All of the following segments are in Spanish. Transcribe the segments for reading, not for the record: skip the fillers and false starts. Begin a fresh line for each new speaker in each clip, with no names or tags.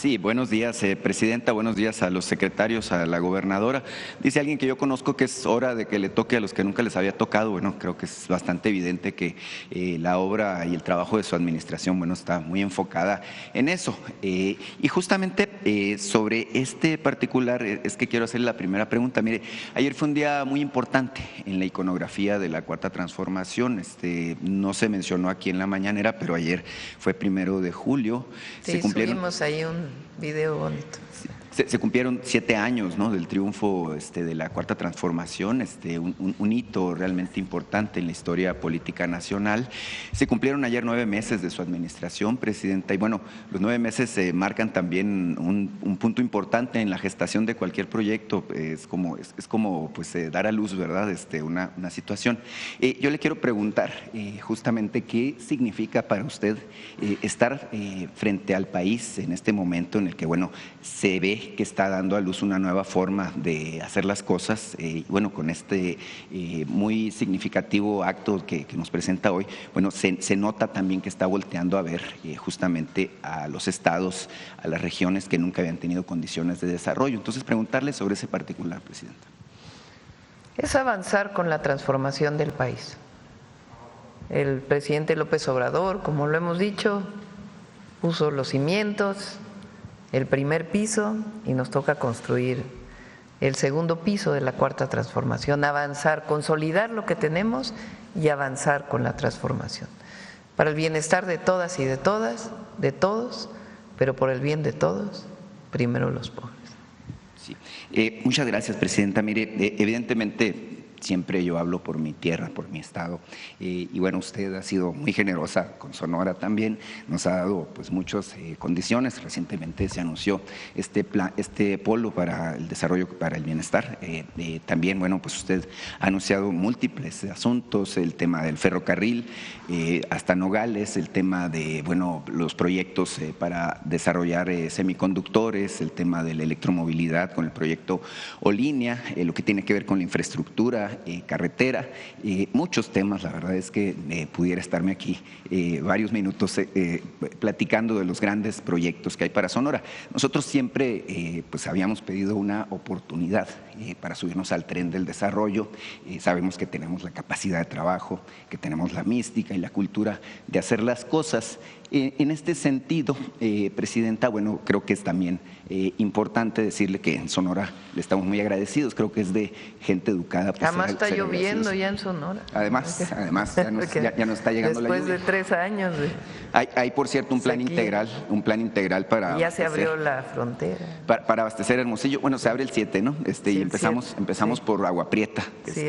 Sí, buenos días, presidenta, buenos días a los secretarios, a la gobernadora. Dice alguien que yo conozco que es hora de que le toque a los que nunca les había tocado. Bueno, creo que es bastante evidente que la obra y el trabajo de su administración, bueno, está muy enfocada en eso. Y justamente sobre este particular es que quiero hacerle la primera pregunta. Mire, ayer fue un día muy importante en la iconografía de la Cuarta Transformación. No se mencionó aquí en la mañanera, pero ayer fue 1 de julio.
Sí, subimos ahí un video bonito.
Se cumplieron 7 años, ¿no?, del triunfo de la Cuarta Transformación, un hito realmente importante en la historia política nacional. Se cumplieron ayer 9 meses de su administración, presidenta, y bueno, los 9 meses marcan también un punto importante en la gestación de cualquier proyecto. Es como pues dar a luz, ¿verdad?, una situación. Yo le quiero preguntar justamente qué significa para usted estar frente al país en este momento en el que, bueno, se ve que está dando a luz una nueva forma de hacer las cosas. Bueno, con muy significativo acto que nos presenta hoy, bueno, se nota también que está volteando a ver justamente a los estados, a las regiones que nunca habían tenido condiciones de desarrollo. Entonces, preguntarle sobre ese particular, presidenta.
Es avanzar con la transformación del país. El presidente López Obrador, como lo hemos dicho, puso los cimientos, el primer piso, y nos toca construir el segundo piso de la Cuarta Transformación, avanzar, consolidar lo que tenemos y avanzar con la transformación, para el bienestar de todas y de todos, pero por el bien de todos, primero los pobres.
Sí. Muchas gracias, presidenta. Mire, evidentemente siempre yo hablo por mi tierra, por mi estado, y bueno, usted ha sido muy generosa con Sonora también, nos ha dado pues muchas condiciones. Recientemente se anunció este polo para el desarrollo, para el bienestar. También, bueno, pues usted ha anunciado múltiples asuntos, el tema del ferrocarril hasta Nogales, el tema de, bueno, los proyectos para desarrollar semiconductores, el tema de la electromovilidad con el proyecto Olínea, lo que tiene que ver con la infraestructura, carretera, muchos temas. La verdad es que pudiera estarme aquí varios minutos platicando de los grandes proyectos que hay para Sonora. Nosotros siempre pues habíamos pedido una oportunidad para subirnos al tren del desarrollo. Sabemos que tenemos la capacidad de trabajo, que tenemos la mística y la cultura de hacer las cosas. En este sentido, presidenta, bueno, creo que es también importante decirle que en Sonora le estamos muy agradecidos. Creo que es de gente educada. Pues,
además está lloviendo ya en Sonora.
Además ya nos está llegando la lluvia.
Después de 3 años.
Hay, por cierto, un plan integral para…
Ya se abrió la frontera.
Para abastecer Hermosillo. Bueno, se abre el 7, ¿no? Y empezamos por Agua Prieta,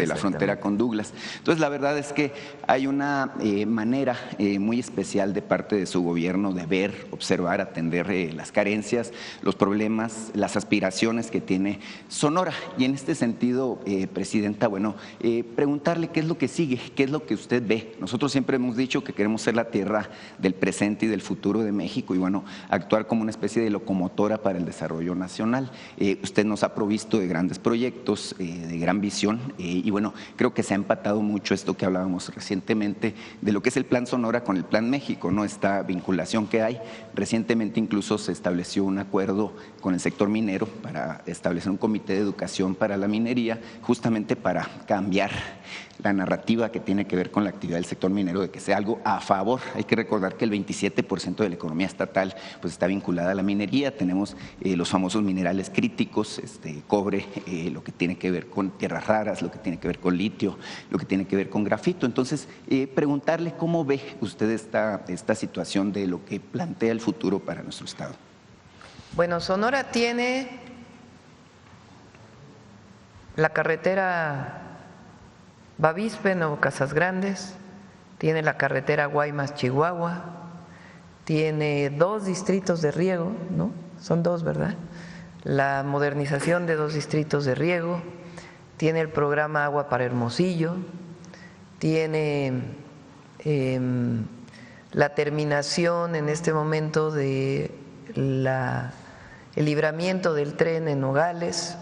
la frontera con Douglas. Entonces, la verdad es que hay una manera muy especial de parte de su gobierno de ver, observar, atender las carencias, los problemas, las aspiraciones que tiene Sonora. Y en este sentido, presidenta, bueno, preguntarle qué es lo que sigue, qué es lo que usted ve. Nosotros siempre hemos dicho que queremos ser la tierra del presente y del futuro de México y, bueno, actuar como una especie de locomotora para el desarrollo nacional. Usted nos ha provisto de grandes proyectos, de gran visión, y bueno, creo que se ha empatado mucho esto que hablábamos recientemente de lo que es el Plan Sonora con el Plan México, ¿no? Esta vinculación que hay. Recientemente incluso se estableció un acuerdo con el sector minero para establecer un comité de educación para la minería, justamente para cambiar la narrativa que tiene que ver con la actividad del sector minero, de que sea algo a favor. Hay que recordar que el 27% de la economía estatal pues está vinculada a la minería. Tenemos los famosos minerales críticos, cobre, lo que tiene que ver con tierras raras, lo que tiene que ver con litio, lo que tiene que ver con grafito. Entonces, preguntarle cómo ve usted esta situación de lo que plantea el futuro para nuestro estado.
Bueno, Sonora tiene la carretera Bavispe-Nuevo Casas Grandes, tiene la carretera Guaymas-Chihuahua, tiene 2 distritos de riego, ¿no? Son 2, ¿verdad? La modernización de 2 distritos de riego, tiene el programa Agua para Hermosillo, tiene la terminación en este momento de el libramiento del tren en Nogales,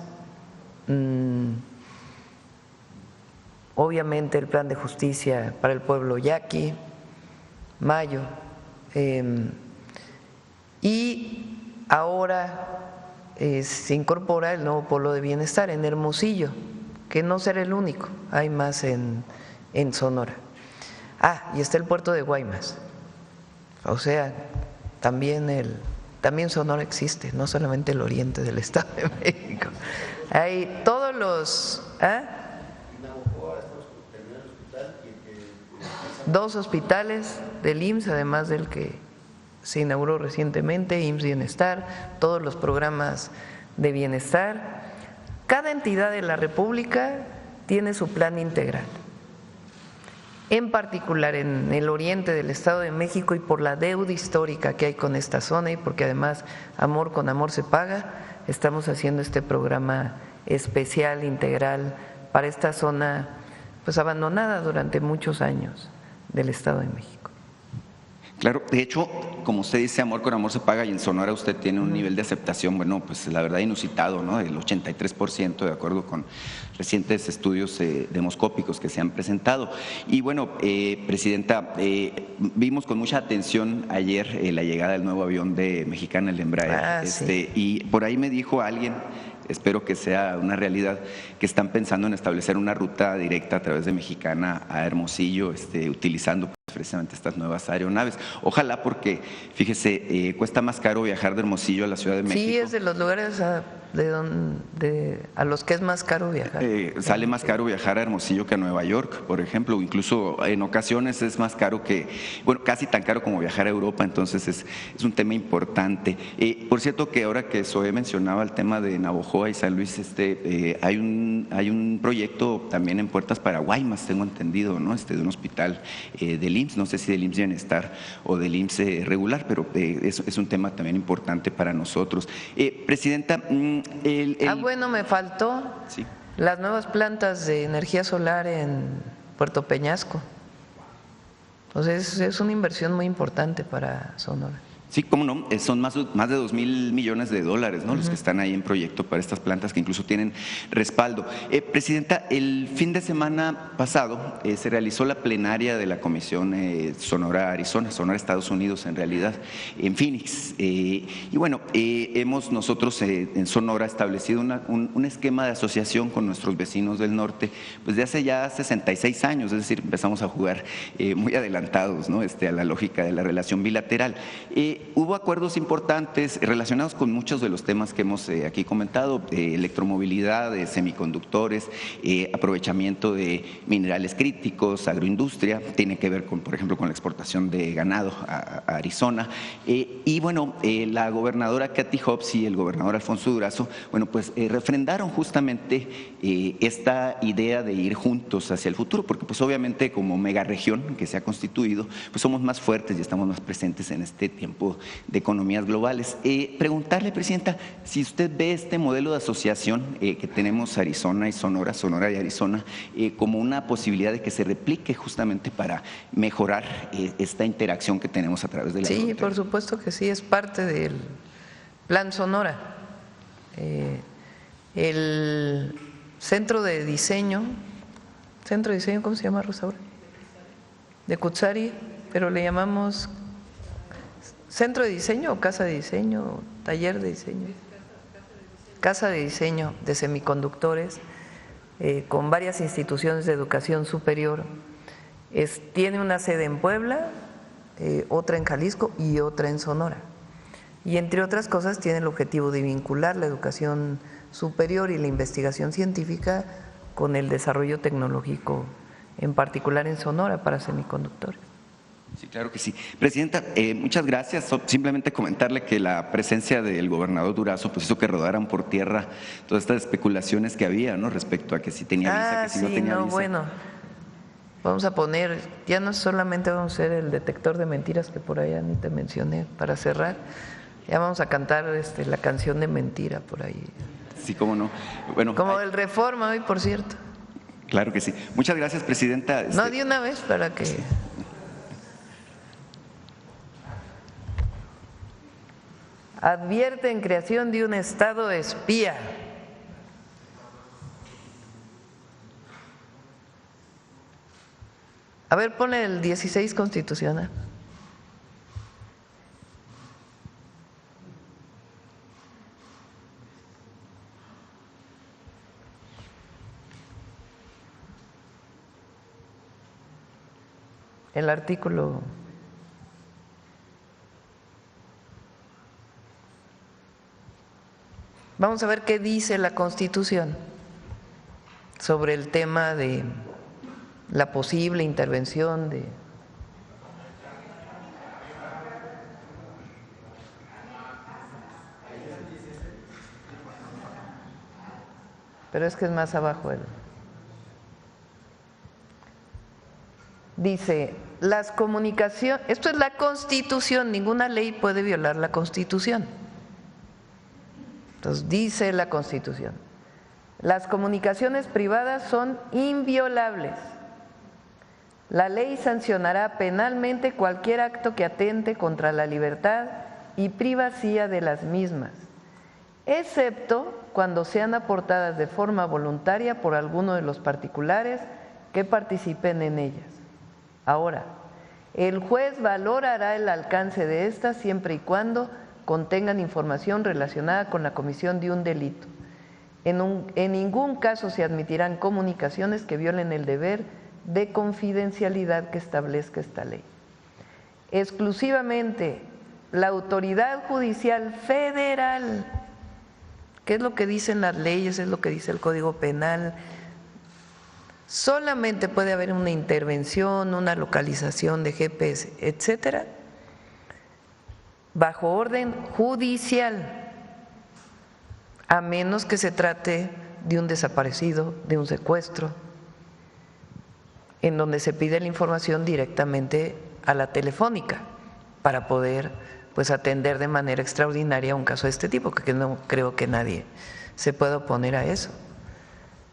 obviamente el plan de justicia para el pueblo yaqui, Mayo, y ahora se incorpora el nuevo polo de bienestar en Hermosillo, que no será el único, hay más en Sonora. Y está el puerto de Guaymas, o sea, también Sonora existe, no solamente el oriente del Estado de México. Hay todos los… 2 hospitales del IMSS, además del que se inauguró recientemente, IMSS Bienestar, todos los programas de bienestar. Cada entidad de la República tiene su plan integral. En particular en el oriente del Estado de México, y por la deuda histórica que hay con esta zona y porque además amor con amor se paga, estamos haciendo este programa especial, integral, para esta zona pues abandonada durante muchos años del Estado de México.
Claro, de hecho, como usted dice, amor con amor se paga, y en Sonora usted tiene un nivel de aceptación, bueno, pues la verdad inusitado, ¿no? El 83%, de acuerdo con recientes estudios demoscópicos que se han presentado. Y bueno, Presidenta, vimos con mucha atención ayer la llegada del nuevo avión de Mexicana, el Embraer,
sí.
Y por ahí me dijo alguien, espero que sea una realidad, que están pensando en establecer una ruta directa a través de Mexicana a Hermosillo, utilizando precisamente estas nuevas aeronaves. Ojalá, porque fíjese, cuesta más caro viajar de Hermosillo a la Ciudad de México.
Sí, es de los lugares a los que es más caro viajar.
Sale más caro viajar a Hermosillo que a Nueva York, por ejemplo, o incluso en ocasiones es más caro que, bueno, casi tan caro como viajar a Europa, entonces es un tema importante. Por cierto, que ahora que Zoe mencionaba el tema de Navojoa y San Luis, hay un proyecto también en puertas para Guaymas, tengo entendido, ¿no? De un hospital del IMSS, no sé si del IMSS Bienestar o del IMSS regular, pero es un tema también importante para nosotros. Presidenta,
bueno, me faltó las nuevas plantas de energía solar en Puerto Peñasco. Entonces es una inversión muy importante para Sonora.
Sí, cómo no, son más de $2,000 millones, ¿no? Los que están ahí en proyecto para estas plantas que incluso tienen respaldo. Presidenta, el fin de semana pasado se realizó la plenaria de la Comisión Sonora-Arizona, Sonora-Estados Unidos en realidad, en Phoenix. Y bueno, hemos nosotros en Sonora establecido un esquema de asociación con nuestros vecinos del norte, pues de hace ya 66 años, es decir, empezamos a jugar muy adelantados, ¿no? A la lógica de la relación bilateral. Hubo acuerdos importantes relacionados con muchos de los temas que hemos aquí comentado, electromovilidad, semiconductores, aprovechamiento de minerales críticos, agroindustria, tiene que ver con, por ejemplo, con la exportación de ganado a Arizona. Y bueno, la gobernadora Kathy Hobbs y el gobernador Alfonso Durazo, bueno, pues refrendaron justamente esta idea de ir juntos hacia el futuro, porque pues obviamente como megaregión que se ha constituido, pues somos más fuertes y estamos más presentes en este tiempo de economías globales. Preguntarle, Presidenta, si usted ve este modelo de asociación que tenemos Arizona y Sonora y Arizona, como una posibilidad de que se replique justamente para mejorar esta interacción que tenemos a través de la frontera.
Sí, por supuesto que sí, es parte del Plan Sonora. El centro de diseño, ¿cómo se llama, Rosaura? De Cutzari, pero le llamamos centro de diseño o casa de diseño, o taller de diseño. Casa de diseño de semiconductores, con varias instituciones de educación superior. Tiene una sede en Puebla, otra en Jalisco y otra en Sonora. Y entre otras cosas tiene el objetivo de vincular la educación superior y la investigación científica con el desarrollo tecnológico, en particular en Sonora para semiconductores.
Sí, claro que sí. Presidenta, muchas gracias. Simplemente comentarle que la presencia del gobernador Durazo pues hizo que rodaran por tierra todas estas especulaciones que había, ¿no? Respecto a que si tenía visa, que si no tenía visa.
Bueno, vamos a poner, ya no solamente vamos a hacer el detector de mentiras que por allá ni te mencioné para cerrar, ya vamos a cantar la canción de mentira por ahí.
Sí, cómo no. Bueno,
como el Reforma hoy, por cierto.
Claro que sí. Muchas gracias, Presidenta.
No, de una vez para que… Sí. Advierte en creación de un Estado espía. A ver, pone el 16 constitucional. el artículo. Vamos a ver qué dice la Constitución sobre el tema de la posible intervención de… Pero es que es más abajo. Dice, las comunicaciones… Esto es la Constitución, ninguna ley puede violar la Constitución. Entonces dice la Constitución, las comunicaciones privadas son inviolables. La ley sancionará penalmente cualquier acto que atente contra la libertad y privacidad de las mismas, excepto cuando sean aportadas de forma voluntaria por alguno de los particulares que participen en ellas. Ahora, el juez valorará el alcance de estas siempre y cuando contengan información relacionada con la comisión de un delito. En ningún caso se admitirán comunicaciones que violen el deber de confidencialidad que establezca esta ley. Exclusivamente la autoridad judicial federal, ¿qué es lo que dicen las leyes? Es lo que dice el Código Penal. Solamente puede haber una intervención, una localización de GPS, etcétera, bajo orden judicial, a menos que se trate de un desaparecido, de un secuestro, en donde se pide la información directamente a la telefónica para poder atender de manera extraordinaria un caso de este tipo, que no creo que nadie se pueda oponer a eso.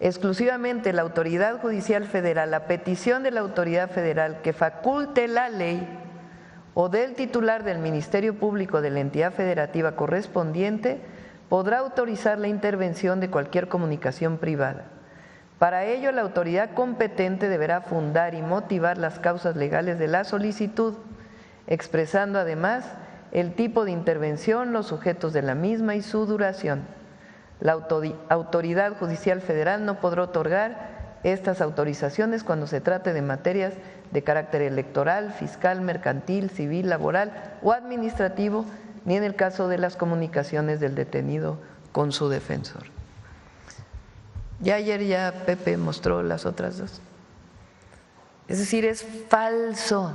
Exclusivamente la autoridad judicial federal, a petición de la autoridad federal que faculte la ley o del titular del Ministerio Público de la entidad federativa correspondiente, podrá autorizar la intervención de cualquier comunicación privada. Para ello, la autoridad competente deberá fundar y motivar las causas legales de la solicitud, expresando además el tipo de intervención, los sujetos de la misma y su duración. La autoridad judicial federal no podrá otorgar estas autorizaciones cuando se trate de materias de carácter electoral, fiscal, mercantil, civil, laboral o administrativo, ni en el caso de las comunicaciones del detenido con su defensor. Ya ayer Pepe mostró las otras dos. Es decir, es falso,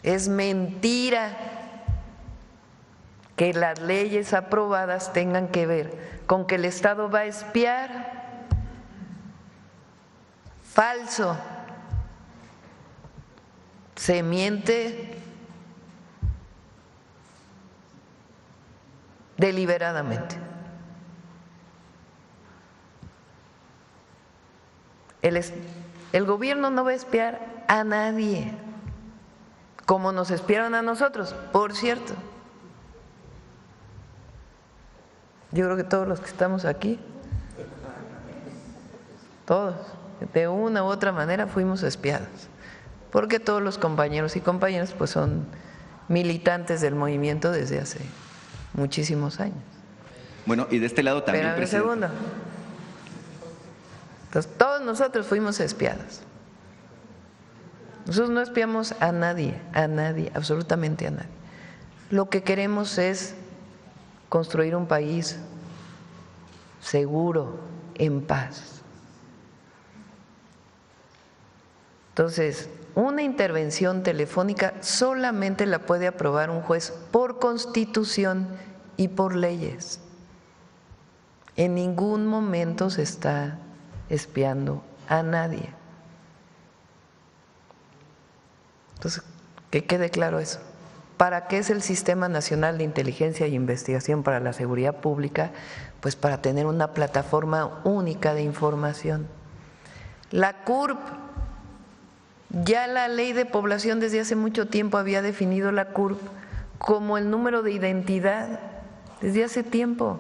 es mentira que las leyes aprobadas tengan que ver con que el Estado va a espiar. Falso. Se miente deliberadamente. El gobierno no va a espiar a nadie, como nos espiaron a nosotros, por cierto. Yo creo que todos los que estamos aquí, todos, de una u otra manera fuimos espiados, porque todos los compañeros y compañeras son militantes del movimiento desde hace muchísimos años.
Bueno, y de este lado también…
Espérame un segundo. Entonces, todos nosotros fuimos espiados. Nosotros no espiamos a nadie, absolutamente a nadie. Lo que queremos es construir un país seguro, en paz. Entonces, una intervención telefónica solamente la puede aprobar un juez por Constitución y por leyes. En ningún momento se está espiando a nadie. Entonces, que quede claro eso. ¿Para qué es el Sistema Nacional de Inteligencia e Investigación para la Seguridad Pública? Pues para tener una plataforma única de información. La CURP, ya la Ley de Población desde hace mucho tiempo había definido la CURP como el número de identidad, desde hace tiempo.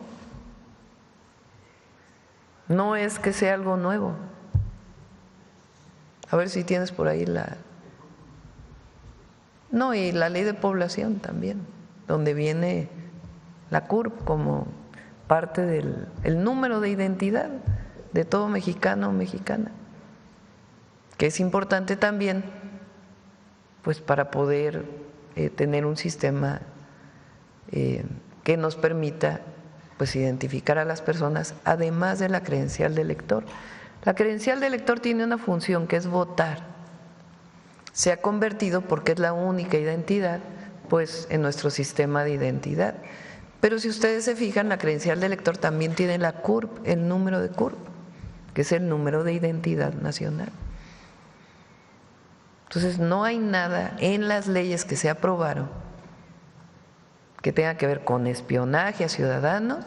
No es que sea algo nuevo. A ver si tienes por ahí la… No, y la Ley de Población también, donde viene la CURP como parte del número de identidad de todo mexicano o mexicana, que es importante también pues para poder tener un sistema que nos permita pues identificar a las personas, además de la credencial de elector. La credencial de elector tiene una función que es votar. Se ha convertido, porque es la única identidad, pues en nuestro sistema de identidad. Pero si ustedes se fijan, la credencial de elector también tiene la CURP, el número de CURP, que es el número de identidad nacional. Entonces, no hay nada en las leyes que se aprobaron que tenga que ver con espionaje a ciudadanos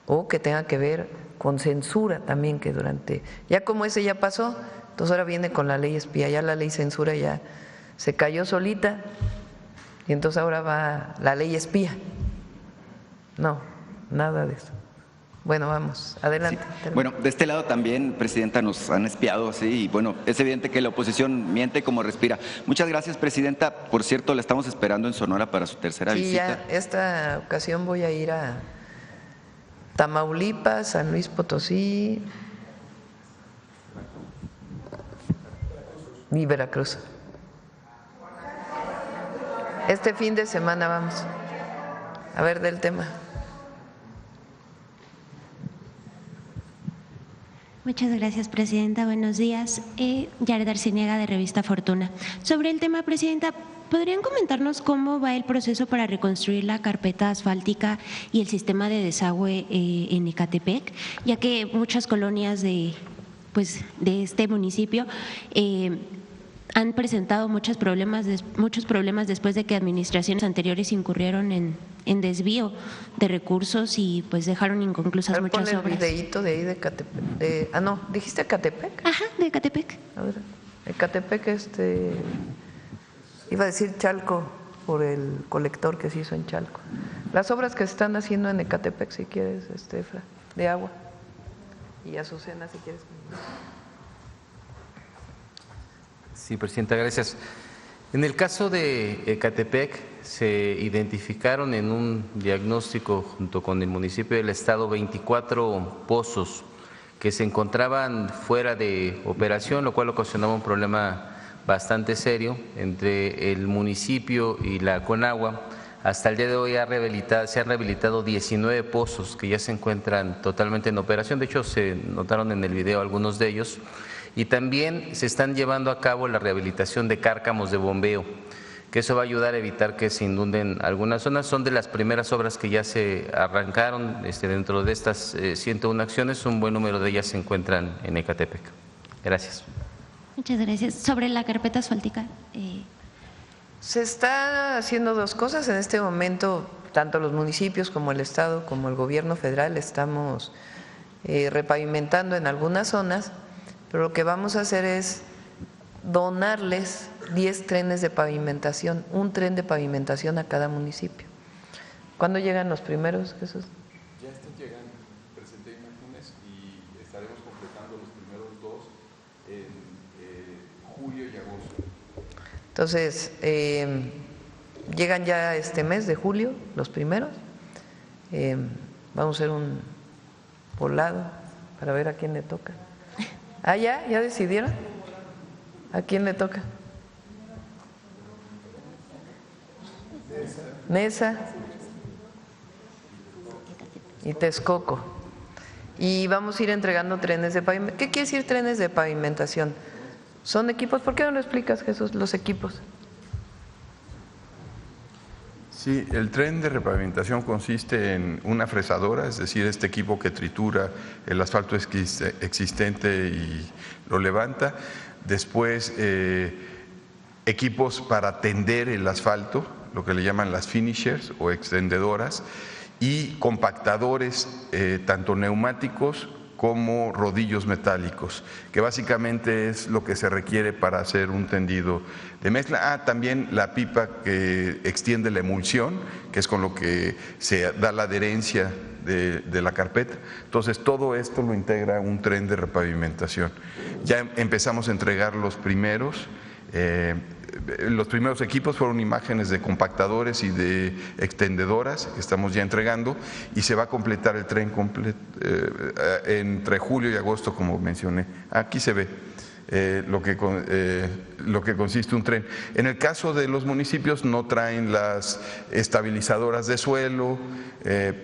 o que tenga que ver con censura también, que ya como ese ya pasó, entonces ahora viene con la ley espía, ya la ley censura ya se cayó solita y entonces ahora va la ley espía. No, nada de eso. Bueno, vamos, adelante.
Sí. Bueno, de este lado también, Presidenta, nos han espiado, sí, y bueno, es evidente que la oposición miente como respira. Muchas gracias, Presidenta. Por cierto, la estamos esperando en Sonora para su tercera visita.
Sí, ya esta ocasión voy a ir a Tamaulipas, San Luis Potosí y Veracruz. Este fin de semana vamos a ver del tema.
Muchas gracias, Presidenta. Buenos días. Yared Arciniega, de Revista Fortuna. Sobre el tema, Presidenta, ¿podrían comentarnos cómo va el proceso para reconstruir la carpeta asfáltica y el sistema de desagüe en Ecatepec? Ya que muchas colonias de este municipio han presentado muchos problemas después de que administraciones anteriores incurrieron en desvío de recursos y pues dejaron inconclusas muchas obras.
Pon el videíto de ahí de Ecatepec. No, ¿dijiste Ecatepec?
Ajá, de Ecatepec.
A ver, Ecatepec, iba a decir Chalco por el colector que se hizo en Chalco. Las obras que se están haciendo en Ecatepec, si quieres, Efra, de agua. Y Azucena, si quieres.
Sí, Presidenta, gracias. En el caso de Ecatepec se identificaron en un diagnóstico junto con el municipio del estado 24 pozos que se encontraban fuera de operación, lo cual ocasionaba un problema bastante serio entre el municipio y la Conagua. Hasta el día de hoy se han rehabilitado 19 pozos que ya se encuentran totalmente en operación. De hecho, se notaron en el video algunos de ellos. Y también se están llevando a cabo la rehabilitación de cárcamos de bombeo, que eso va a ayudar a evitar que se inunden algunas zonas. Son de las primeras obras que ya se arrancaron dentro de estas 101 acciones. Un buen número de ellas se encuentran en Ecatepec. Gracias.
Muchas gracias. Sobre la carpeta asfáltica.
Se está haciendo dos cosas en este momento, tanto los municipios como el Estado, como el gobierno federal, estamos repavimentando en algunas zonas. Pero lo que vamos a hacer es donarles 10 trenes de pavimentación, un tren de pavimentación a cada municipio. ¿Cuándo llegan los primeros, Jesús?
Ya están llegando, presenté imágenes y estaremos completando los primeros 2 en julio y agosto.
Entonces, llegan ya este mes de julio los primeros. Vamos a hacer un volado para ver a quién le toca. Ah, ¿ya decidieron? ¿A quién le toca? Nesa y Texcoco. Y vamos a ir entregando trenes de pavimentación. ¿Qué quiere decir trenes de pavimentación? Son equipos. ¿Por qué no lo explicas, Jesús, los equipos?
Sí, el tren de repavimentación consiste en una fresadora, es decir, este equipo que tritura el asfalto existente y lo levanta. Después, equipos para tender el asfalto, lo que le llaman las finishers o extendedoras, y compactadores, tanto neumáticos como rodillos metálicos, que básicamente es lo que se requiere para hacer un tendido de mezcla. También la pipa que extiende la emulsión, que es con lo que se da la adherencia de la carpeta. Entonces, todo esto lo integra un tren de repavimentación. Ya empezamos a entregar los primeros. Los primeros equipos fueron imágenes de compactadores y de extendedoras que estamos ya entregando, y se va a completar el tren entre julio y agosto, como mencioné. Aquí se ve lo que consiste un tren. En el caso de los municipios no traen las estabilizadoras de suelo,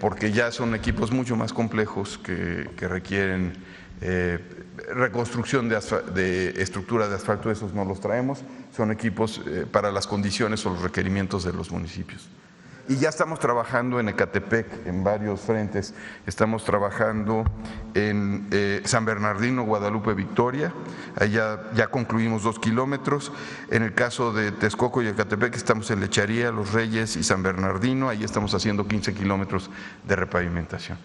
porque ya son equipos mucho más complejos que requieren reconstrucción de estructura de asfalto. Esos no los traemos, son equipos para las condiciones o los requerimientos de los municipios. Y ya estamos trabajando en Ecatepec en varios frentes. Estamos trabajando en San Bernardino, Guadalupe, Victoria. Allá ya concluimos 2 kilómetros. En el caso de Texcoco y Ecatepec estamos en Lecharía, Los Reyes y San Bernardino. Ahí estamos haciendo 15 kilómetros de repavimentación.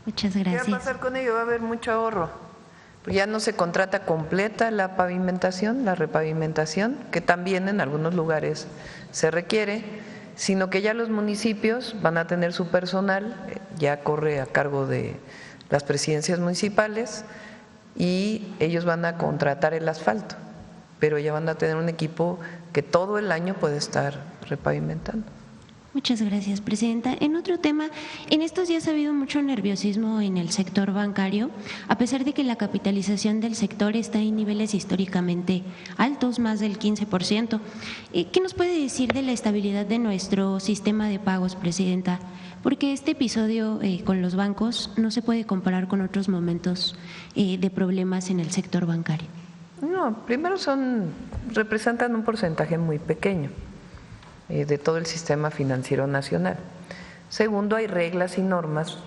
Muchas gracias.
¿Qué va a pasar con ello? Va a haber mucho ahorro. Pues ya no se contrata completa la pavimentación, la repavimentación, que también en algunos lugares se requiere, sino que ya los municipios van a tener su personal, ya corre a cargo de las presidencias municipales y ellos van a contratar el asfalto, pero ya van a tener un equipo que todo el año puede estar repavimentando.
Muchas gracias, presidenta. En otro tema, en estos días ha habido mucho nerviosismo en el sector bancario, a pesar de que la capitalización del sector está en niveles históricamente altos, más del 15%. ¿Qué nos puede decir de la estabilidad de nuestro sistema de pagos, presidenta? Porque este episodio con los bancos no se puede comparar con otros momentos de problemas en el sector bancario.
No, primero representan un porcentaje muy pequeño de todo el sistema financiero nacional. Segundo, hay reglas y normas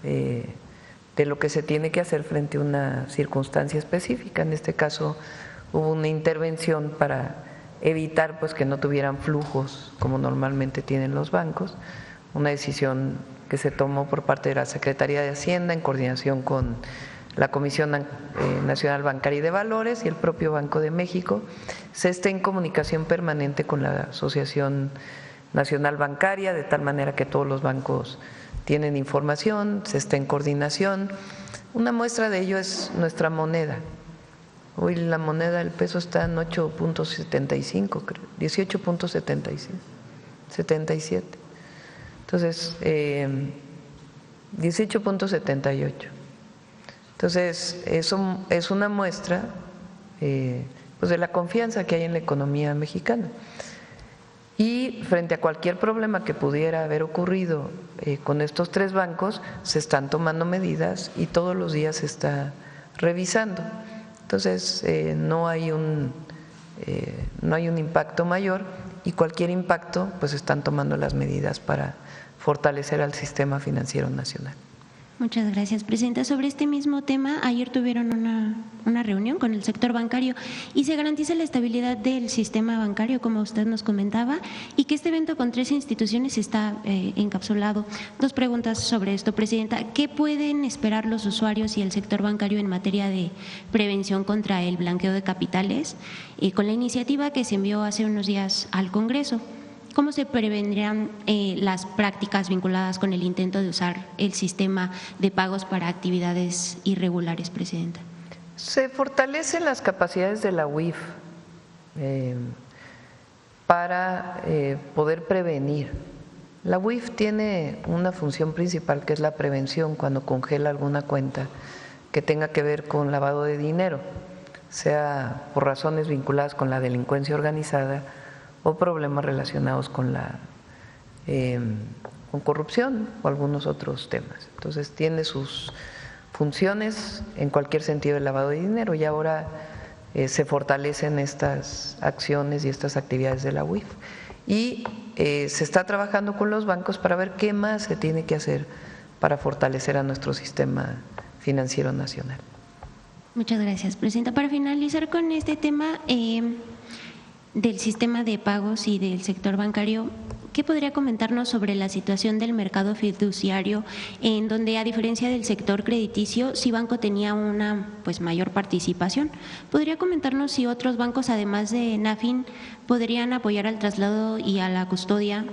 de lo que se tiene que hacer frente a una circunstancia específica. En este caso hubo una intervención para evitar pues que no tuvieran flujos como normalmente tienen los bancos, una decisión que se tomó por parte de la Secretaría de Hacienda en coordinación con la Comisión Nacional Bancaria y de Valores y el propio Banco de México. Se está en comunicación permanente con la Asociación Nacional Bancaria, de tal manera que todos los bancos tienen información, se está en coordinación. Una muestra de ello es nuestra moneda. Hoy la moneda, el peso está en 8.75, creo, 18.75, 77. Entonces, 18.78. Entonces, eso es una muestra pues de la confianza que hay en la economía mexicana. Y frente a cualquier problema que pudiera haber ocurrido con estos tres bancos, se están tomando medidas y todos los días se está revisando. Entonces, no hay un impacto mayor y cualquier impacto, pues están tomando las medidas para fortalecer al sistema financiero nacional.
Muchas gracias, presidenta. Sobre este mismo tema, ayer tuvieron una reunión con el sector bancario y se garantiza la estabilidad del sistema bancario, como usted nos comentaba, y que este evento con 3 instituciones está encapsulado. 2 preguntas sobre esto, presidenta. ¿Qué pueden esperar los usuarios y el sector bancario en materia de prevención contra el blanqueo de capitales con la iniciativa que se envió hace unos días al Congreso? ¿Cómo se prevendrían las prácticas vinculadas con el intento de usar el sistema de pagos para actividades irregulares, presidenta?
Se fortalecen las capacidades de la UIF para poder prevenir. La UIF tiene una función principal que es la prevención cuando congela alguna cuenta que tenga que ver con lavado de dinero, sea por razones vinculadas con la delincuencia organizada o problemas relacionados con con corrupción o algunos otros temas. Entonces tiene sus funciones en cualquier sentido del lavado de dinero y ahora se fortalecen estas acciones y estas actividades de la UIF. Y se está trabajando con los bancos para ver qué más se tiene que hacer para fortalecer a nuestro sistema financiero nacional.
Muchas gracias, presidenta. Para finalizar con este tema del sistema de pagos y del sector bancario, ¿qué podría comentarnos sobre la situación del mercado fiduciario, en donde, a diferencia del sector crediticio, sí Banco tenía una mayor participación? ¿Podría comentarnos si otros bancos, además de Nafin, podrían apoyar al traslado y a la custodia,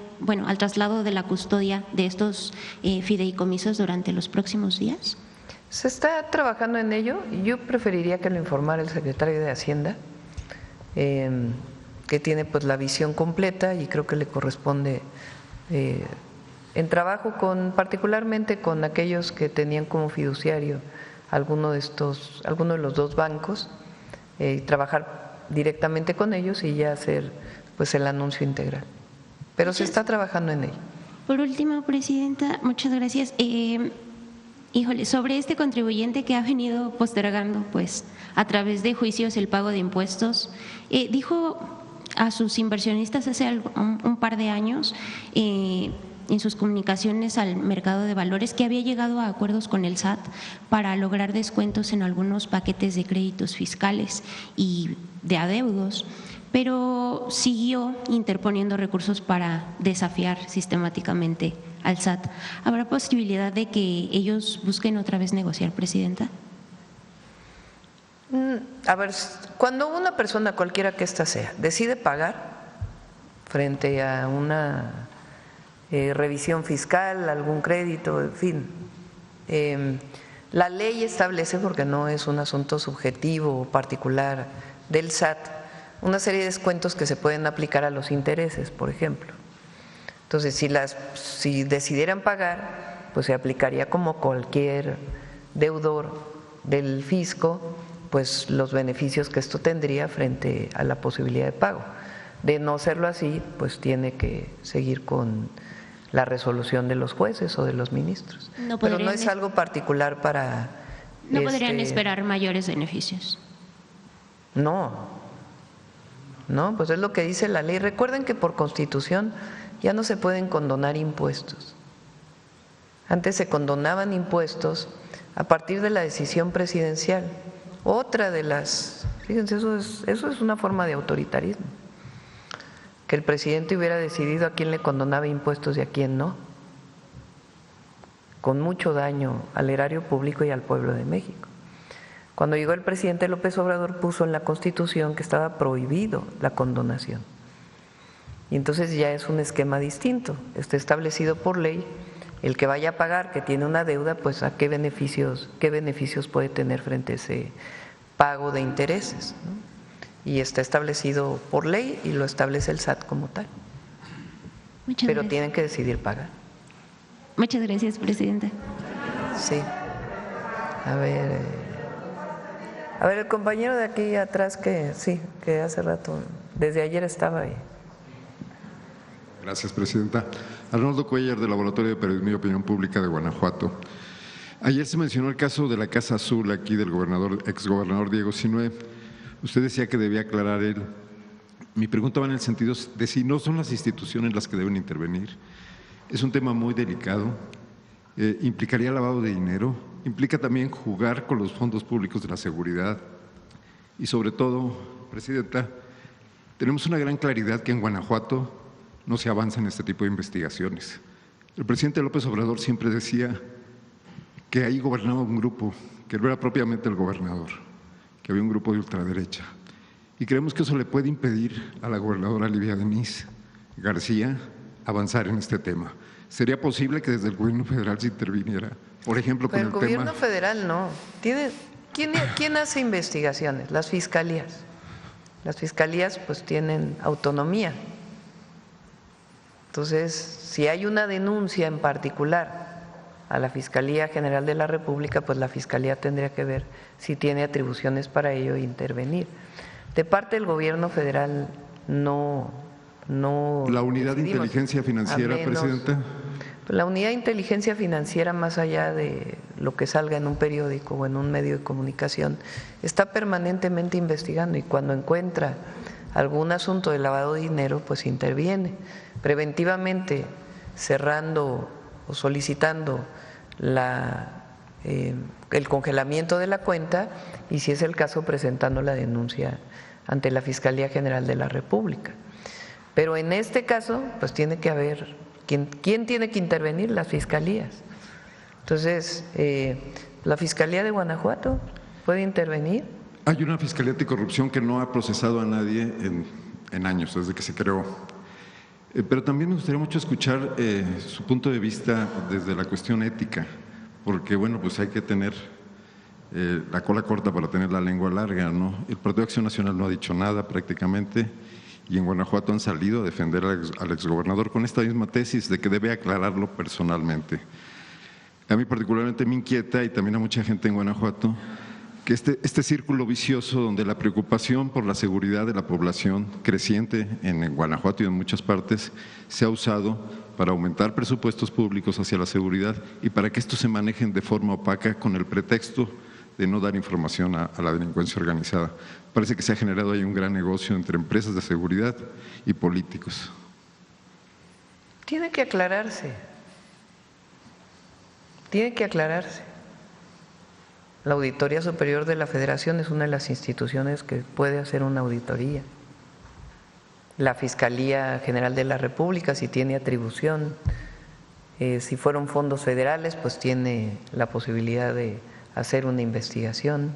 al traslado de la custodia de estos fideicomisos durante los próximos días?
Se está trabajando en ello. Yo preferiría que lo informara el secretario de Hacienda, que tiene la visión completa y creo que le corresponde en trabajo particularmente con aquellos que tenían como fiduciario alguno de los dos bancos y trabajar directamente con ellos y ya hacer pues el anuncio integral. Pero se está trabajando en ello.
Por último, Presidenta, muchas gracias. Híjole, sobre este contribuyente que ha venido postergando pues a través de juicios el pago de impuestos, dijo a sus inversionistas hace un par de años en sus comunicaciones al mercado de valores que había llegado a acuerdos con el SAT para lograr descuentos en algunos paquetes de créditos fiscales y de adeudos, pero siguió interponiendo recursos para desafiar sistemáticamente al SAT. ¿Habrá posibilidad de que ellos busquen otra vez negociar, Presidenta?
A ver, cuando una persona, cualquiera que ésta sea, decide pagar frente a una revisión fiscal, algún crédito, en fin, la ley establece, porque no es un asunto subjetivo o particular del SAT, una serie de descuentos que se pueden aplicar a los intereses, por ejemplo. Entonces, si decidieran pagar, pues se aplicaría como cualquier deudor del fisco, pues los beneficios que esto tendría frente a la posibilidad de pago. De no serlo así, pues tiene que seguir con la resolución de los jueces o de los ministros. Pero no es algo particular para…
¿No podrían esperar mayores beneficios?
No, pues es lo que dice la ley. Recuerden que por Constitución ya no se pueden condonar impuestos. Antes se condonaban impuestos a partir de la decisión presidencial. Otra de las… Fíjense, eso es una forma de autoritarismo. Que el presidente hubiera decidido a quién le condonaba impuestos y a quién no, con mucho daño al erario público y al pueblo de México. Cuando llegó el presidente López Obrador puso en la Constitución que estaba prohibido la condonación. Y entonces ya es un esquema distinto, está establecido por ley, el que vaya a pagar, que tiene una deuda, pues a qué beneficios puede tener frente a ese pago de intereses, ¿no? Y está establecido por ley y lo establece el SAT como tal. Pero tienen que decidir pagar.
Muchas gracias, Presidenta.
Sí. A ver, el compañero de aquí atrás que hace rato, desde ayer estaba ahí.
Gracias, Presidenta. Arnoldo Cuellar, del Laboratorio de Periodismo y Opinión Pública de Guanajuato. Ayer se mencionó el caso de la Casa Azul aquí del exgobernador Diego Sinue. Usted decía que debía aclarar él. Mi pregunta va en el sentido de si no son las instituciones las que deben intervenir. Es un tema muy delicado, implicaría lavado de dinero, implica también jugar con los fondos públicos de la seguridad y sobre todo, Presidenta, tenemos una gran claridad que en Guanajuato no se avanza en este tipo de investigaciones. El presidente López Obrador siempre decía que ahí gobernaba un grupo, que no era propiamente el gobernador, que había un grupo de ultraderecha. Y creemos que eso le puede impedir a la gobernadora Livia Denisse García avanzar en este tema. ¿Sería posible que desde el gobierno federal se interviniera, por ejemplo, con el tema…
El gobierno federal no. ¿Quién hace investigaciones? Las fiscalías. Las fiscalías pues tienen autonomía. Entonces, si hay una denuncia en particular a la Fiscalía General de la República, pues la Fiscalía tendría que ver si tiene atribuciones para ello e intervenir. De parte del gobierno federal no
¿La unidad de inteligencia financiera, Presidenta?
La unidad de inteligencia financiera, más allá de lo que salga en un periódico o en un medio de comunicación, está permanentemente investigando y cuando encuentra algún asunto de lavado de dinero, pues interviene preventivamente, cerrando o solicitando el congelamiento de la cuenta y, si es el caso, presentando la denuncia ante la Fiscalía General de la República. Pero en este caso, pues tiene que haber… ¿Quién tiene que intervenir? Las fiscalías. Entonces, ¿la Fiscalía de Guanajuato puede intervenir?
Hay una Fiscalía Anticorrupción que no ha procesado a nadie en años, desde que se creó. Pero también me gustaría mucho escuchar su punto de vista desde la cuestión ética, porque bueno, pues hay que tener la cola corta para tener la lengua larga, ¿no? El Partido Acción Nacional no ha dicho nada prácticamente y en Guanajuato han salido a defender al exgobernador con esta misma tesis de que debe aclararlo personalmente. a mí particularmente me inquieta y también a mucha gente en Guanajuato, que este círculo vicioso donde la preocupación por la seguridad de la población creciente en Guanajuato y en muchas partes se ha usado para aumentar presupuestos públicos hacia la seguridad y para que estos se manejen de forma opaca con el pretexto de no dar información a la delincuencia organizada. Parece que se ha generado ahí un gran negocio entre empresas de seguridad y políticos.
Tiene que aclararse. Tiene que aclararse. La Auditoría Superior de la Federación es una de las instituciones que puede hacer una auditoría. La Fiscalía General de la República, si tiene atribución, si fueron fondos federales, pues tiene la posibilidad de hacer una investigación.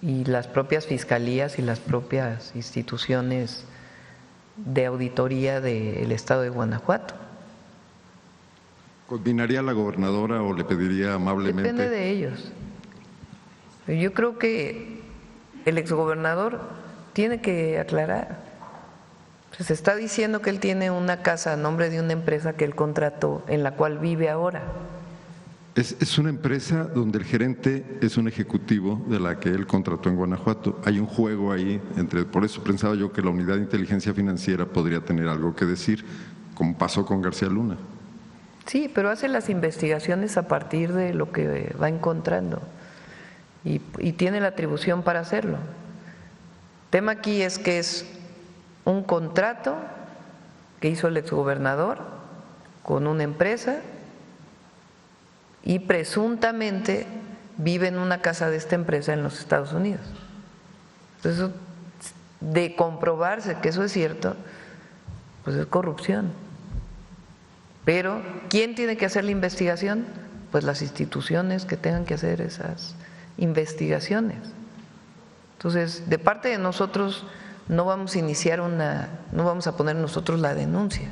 Y las propias fiscalías y las propias instituciones de auditoría del Estado de Guanajuato.
¿Coordinaría a la gobernadora o le pediría amablemente?
Depende de ellos. Yo creo que el exgobernador tiene que aclarar. Se está diciendo que él tiene una casa a nombre de una empresa que él contrató, en la cual vive ahora.
Es una empresa donde el gerente es un ejecutivo de la que él contrató en Guanajuato. Hay un juego ahí, por eso pensaba yo que la Unidad de Inteligencia Financiera podría tener algo que decir, como pasó con García Luna.
Sí, pero hace las investigaciones a partir de lo que va encontrando y tiene la atribución para hacerlo. El tema aquí es que es un contrato que hizo el exgobernador con una empresa y presuntamente vive en una casa de esta empresa en los Estados Unidos. Entonces, de comprobarse que eso es cierto, pues es corrupción. Pero, ¿quién tiene que hacer la investigación? Pues las instituciones que tengan que hacer esas investigaciones. Entonces, de parte de nosotros no vamos a iniciar no vamos a poner nosotros la denuncia.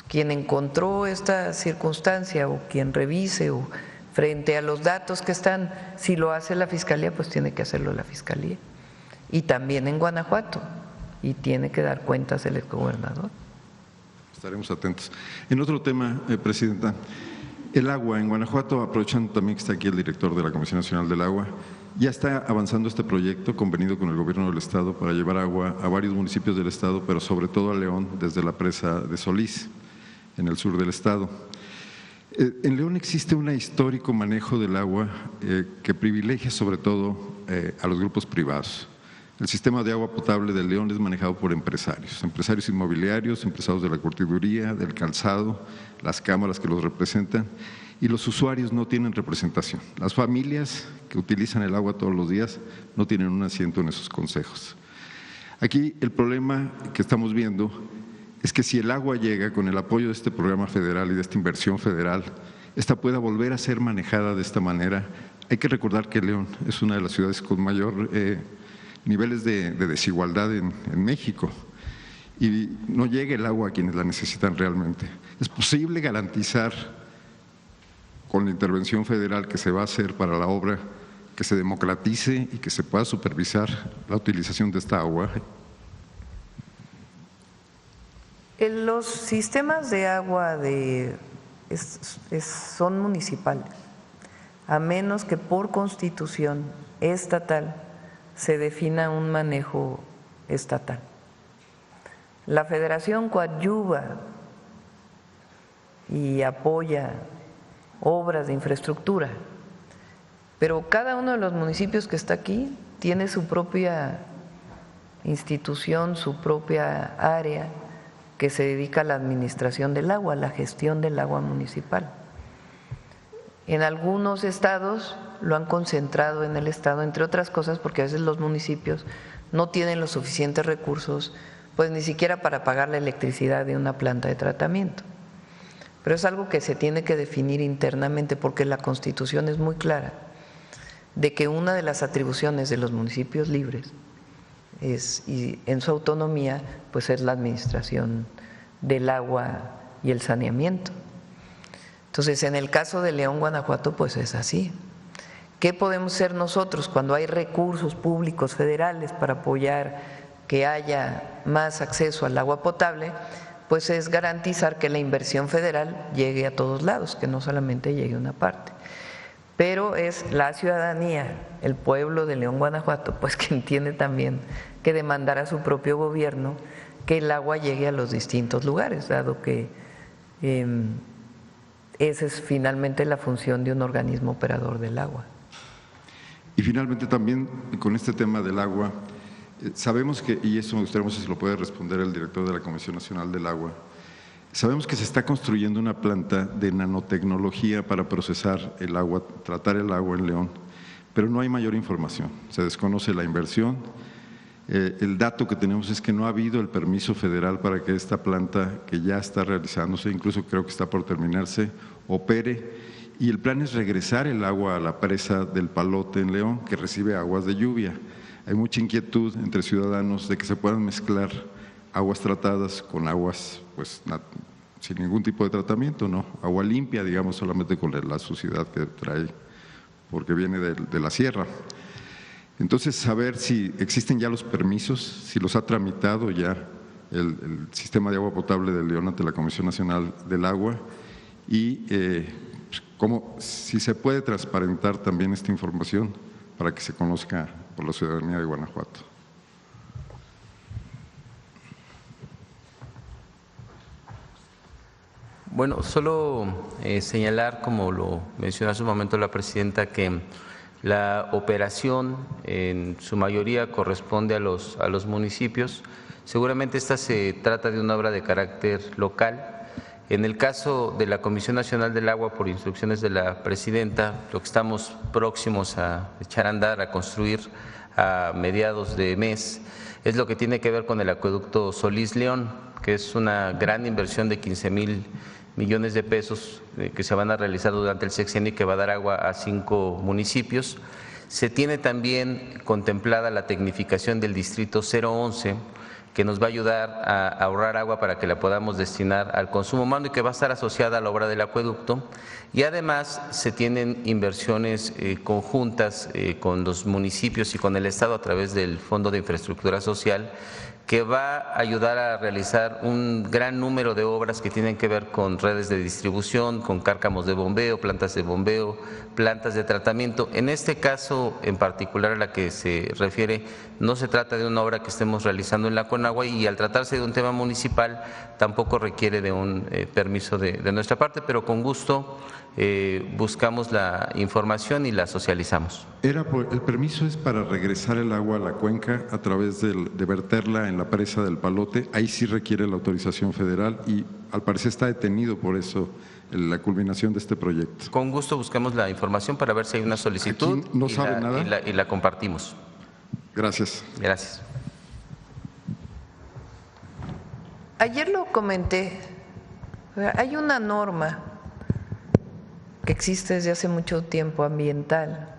Quien encontró esta circunstancia o quien revise o frente a los datos que están, si lo hace la Fiscalía, pues tiene que hacerlo la Fiscalía. Y también en Guanajuato, y tiene que dar cuentas el exgobernador.
Estaremos atentos. En otro tema, Presidenta, el agua en Guanajuato, aprovechando también que está aquí el director de la Comisión Nacional del Agua, ya está avanzando este proyecto convenido con el Gobierno del Estado para llevar agua a varios municipios del Estado, pero sobre todo a León, desde la presa de Solís, en el sur del Estado. En León existe un histórico manejo del agua que privilegia sobre todo a los grupos privados. El sistema de agua potable de León es manejado por empresarios inmobiliarios, empresarios de la curtiduría, del calzado, las cámaras que los representan, y los usuarios no tienen representación. Las familias que utilizan el agua todos los días no tienen un asiento en esos consejos. Aquí el problema que estamos viendo es que si el agua llega con el apoyo de este programa federal y de esta inversión federal, esta pueda volver a ser manejada de esta manera. Hay que recordar que León es una de las ciudades con mayor niveles de desigualdad en México y no llega el agua a quienes la necesitan realmente. ¿Es posible garantizar con la intervención federal que se va a hacer para la obra que se democratice y que se pueda supervisar la utilización de esta agua?
Los sistemas de agua son municipales, a menos que por constitución estatal se defina un manejo estatal. La Federación coadyuva y apoya obras de infraestructura, pero cada uno de los municipios que está aquí tiene su propia institución, su propia área que se dedica a la administración del agua, a la gestión del agua municipal. En algunos estados lo han concentrado en el estado, entre otras cosas porque a veces los municipios no tienen los suficientes recursos, pues ni siquiera para pagar la electricidad de una planta de tratamiento. Pero es algo que se tiene que definir internamente porque la Constitución es muy clara de que una de las atribuciones de los municipios libres y en su autonomía pues es la administración del agua y el saneamiento. Entonces, en el caso de León, Guanajuato, pues es así. ¿Qué podemos hacer nosotros cuando hay recursos públicos federales para apoyar que haya más acceso al agua potable? Pues pues es garantizar que la inversión federal llegue a todos lados, que no solamente llegue a una parte. Pero es la ciudadanía, el pueblo de León, Guanajuato, pues quien tiene también que demandar a su propio gobierno que el agua llegue a los distintos lugares, dado que esa es finalmente la función de un organismo operador del agua.
Y finalmente también con este tema del agua, sabemos que, y eso me gustaría si lo puede responder el director de la Comisión Nacional del Agua, sabemos que se está construyendo una planta de nanotecnología para procesar el agua, tratar el agua en León, pero no hay mayor información, se desconoce la inversión. El dato que tenemos es que no ha habido el permiso federal para que esta planta, que ya está realizándose, incluso creo que está por terminarse, opere, y el plan es regresar el agua a la presa del Palote en León, que recibe aguas de lluvia. Hay mucha inquietud entre ciudadanos de que se puedan mezclar aguas tratadas con aguas pues sin ningún tipo de tratamiento, ¿no? Agua limpia, digamos, solamente con la suciedad que trae, porque viene de la sierra. Entonces, saber si existen ya los permisos, si los ha tramitado ya el Sistema de Agua Potable de León ante la Comisión Nacional del Agua y si se puede transparentar también esta información para que se conozca por la ciudadanía de Guanajuato.
Bueno, solo señalar, como lo mencionó hace un momento la presidenta, que la operación en su mayoría corresponde a los municipios. Seguramente esta se trata de una obra de carácter local. En el caso de la Comisión Nacional del Agua, por instrucciones de la presidenta, lo que estamos próximos a echar a andar, a construir a mediados de mes, es lo que tiene que ver con el acueducto Solís-León, que es una gran inversión de 15,000 millones de pesos que se van a realizar durante el sexenio y que va a dar agua a 5 municipios. Se tiene también contemplada la tecnificación del distrito 011, que nos va a ayudar a ahorrar agua para que la podamos destinar al consumo humano y que va a estar asociada a la obra del acueducto. Y además se tienen inversiones conjuntas con los municipios y con el Estado a través del Fondo de Infraestructura Social, que va a ayudar a realizar un gran número de obras que tienen que ver con redes de distribución, con cárcamos de bombeo, plantas de tratamiento. En este caso en particular a la que se refiere, no se trata de una obra que estemos realizando en la Conagua y al tratarse de un tema municipal tampoco requiere de un permiso de nuestra parte, pero con gusto buscamos la información y la socializamos.
El permiso es para regresar el agua a la cuenca a través de verterla en la presa del Palote. Ahí sí requiere la autorización federal y al parecer está detenido por eso la culminación de este proyecto.
Con gusto buscamos la información para ver si hay una solicitud.
Aquí no sabe nada.
Y la compartimos.
Gracias.
Gracias.
Ayer lo comenté, hay una norma que existe desde hace mucho tiempo ambiental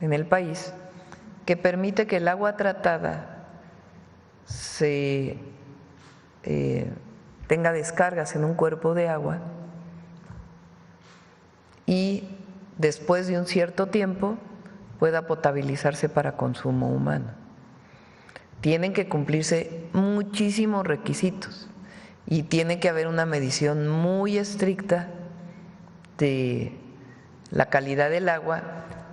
en el país que permite que el agua tratada tenga descargas en un cuerpo de agua y después de un cierto tiempo pueda potabilizarse para consumo humano. Tienen que cumplirse muchísimos requisitos y tiene que haber una medición muy estricta de la calidad del agua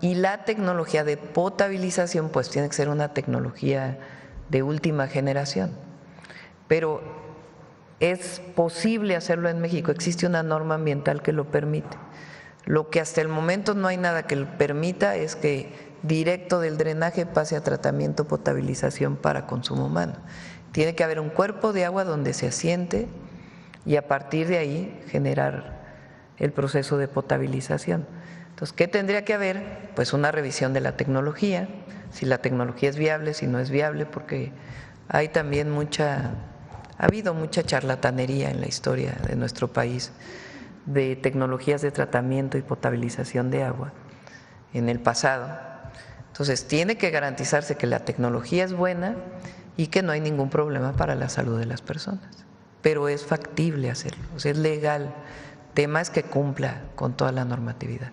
y la tecnología de potabilización pues tiene que ser una tecnología de última generación. Pero es posible hacerlo en México, existe una norma ambiental que lo permite. Lo que hasta el momento no hay nada que lo permita es que directo del drenaje pase a tratamiento, potabilización para consumo humano. Tiene que haber un cuerpo de agua donde se asiente y a partir de ahí generar el proceso de potabilización. Entonces, ¿qué tendría que haber? Pues una revisión de la tecnología, si la tecnología es viable, si no es viable, porque hay también ha habido mucha charlatanería en la historia de nuestro país de tecnologías de tratamiento y potabilización de agua en el pasado. Entonces, tiene que garantizarse que la tecnología es buena y que no hay ningún problema para la salud de las personas, pero es factible hacerlo, o sea, es legal. El tema es que cumpla con toda la normatividad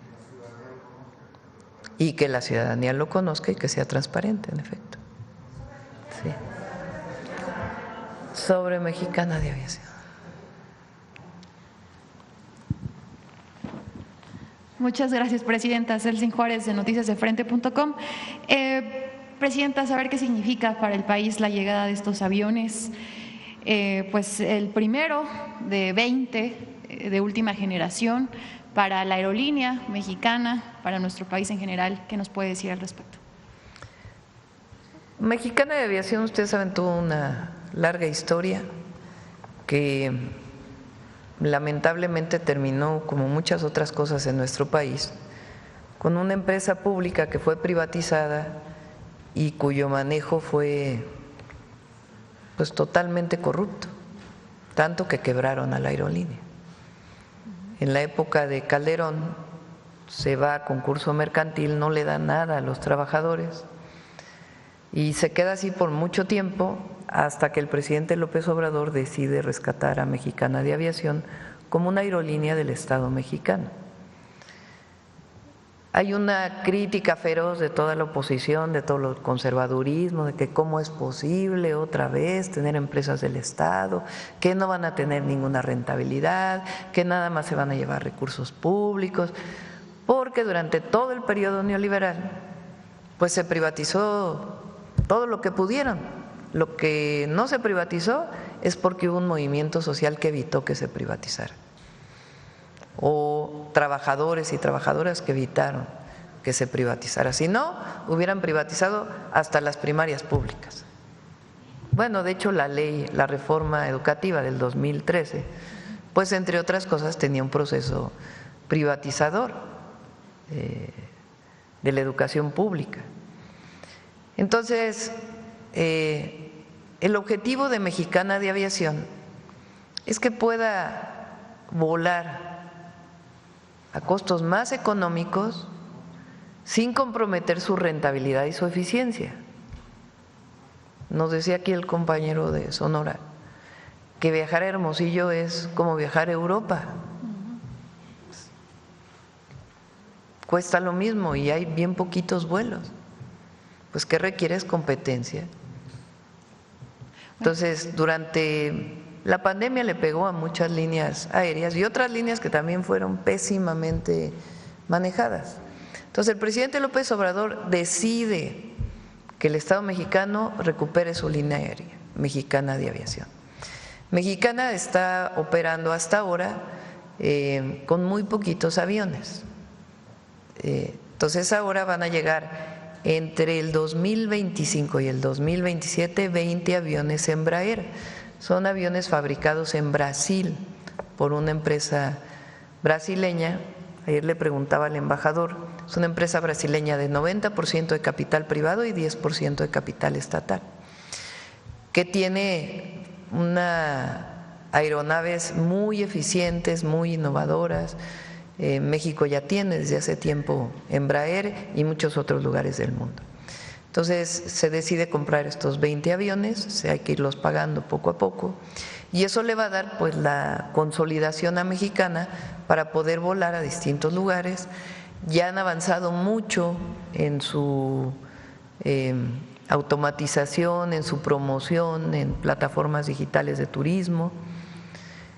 y que la ciudadanía lo conozca y que sea transparente, en efecto. Sí. Sobre Mexicana de Aviación.
Muchas gracias, Presidenta. Celsin Juárez, de noticiasdefrente.com. Presidenta, saber qué significa para el país la llegada de estos aviones. Pues el primero de 20 de última generación para la aerolínea mexicana, para nuestro país en general. ¿Qué nos puede decir al respecto?
Mexicana de Aviación, ustedes saben, tuvo una larga historia que lamentablemente terminó, como muchas otras cosas en nuestro país, con una empresa pública que fue privatizada y cuyo manejo fue pues totalmente corrupto, tanto que quebraron a la aerolínea. En la época de Calderón se va a concurso mercantil, no le da nada a los trabajadores y se queda así por mucho tiempo hasta que el presidente López Obrador decide rescatar a Mexicana de Aviación como una aerolínea del Estado mexicano. Hay una crítica feroz de toda la oposición, de todo el conservadurismo, de que cómo es posible otra vez tener empresas del Estado, que no van a tener ninguna rentabilidad, que nada más se van a llevar recursos públicos, porque durante todo el periodo neoliberal pues se privatizó todo lo que pudieron. Lo que no se privatizó es porque hubo un movimiento social que evitó que se privatizara, o trabajadores y trabajadoras que evitaron que se privatizara. Si no, hubieran privatizado hasta las primarias públicas. Bueno, de hecho la ley, la reforma educativa del 2013, pues entre otras cosas tenía un proceso privatizador de la educación pública. Entonces, el objetivo de Mexicana de Aviación es que pueda volar a costos más económicos sin comprometer su rentabilidad y su eficiencia. Nos decía aquí el compañero de Sonora que viajar a Hermosillo es como viajar a Europa. Cuesta lo mismo y hay bien poquitos vuelos. Pues ¿qué requiere? Es competencia. Entonces, durante la pandemia le pegó a muchas líneas aéreas y otras líneas que también fueron pésimamente manejadas. Entonces, el presidente López Obrador decide que el Estado mexicano recupere su línea aérea, Mexicana de Aviación. Mexicana está operando hasta ahora con muy poquitos aviones. Entonces, ahora van a llegar entre el 2025 y el 2027 20 aviones Embraer. Son aviones fabricados en Brasil por una empresa brasileña. Ayer le preguntaba al embajador, es una empresa brasileña de 90% de capital privado y 10% de capital estatal, que tiene aeronaves muy eficientes, muy innovadoras. México ya tiene desde hace tiempo Embraer y muchos otros lugares del mundo. Entonces se decide comprar estos 20 aviones, hay que irlos pagando poco a poco y eso le va a dar pues la consolidación a Mexicana para poder volar a distintos lugares. Ya han avanzado mucho en su automatización, en su promoción, en plataformas digitales de turismo.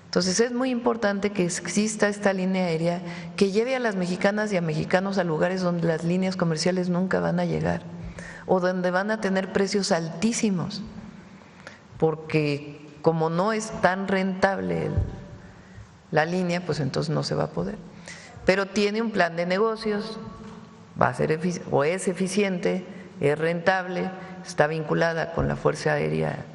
Entonces es muy importante que exista esta línea aérea que lleve a las mexicanas y a mexicanos a lugares donde las líneas comerciales nunca van a llegar o donde van a tener precios altísimos, porque como no es tan rentable la línea, pues entonces no se va a poder. Pero tiene un plan de negocios, va a ser o es eficiente, es rentable, está vinculada con la Fuerza Aérea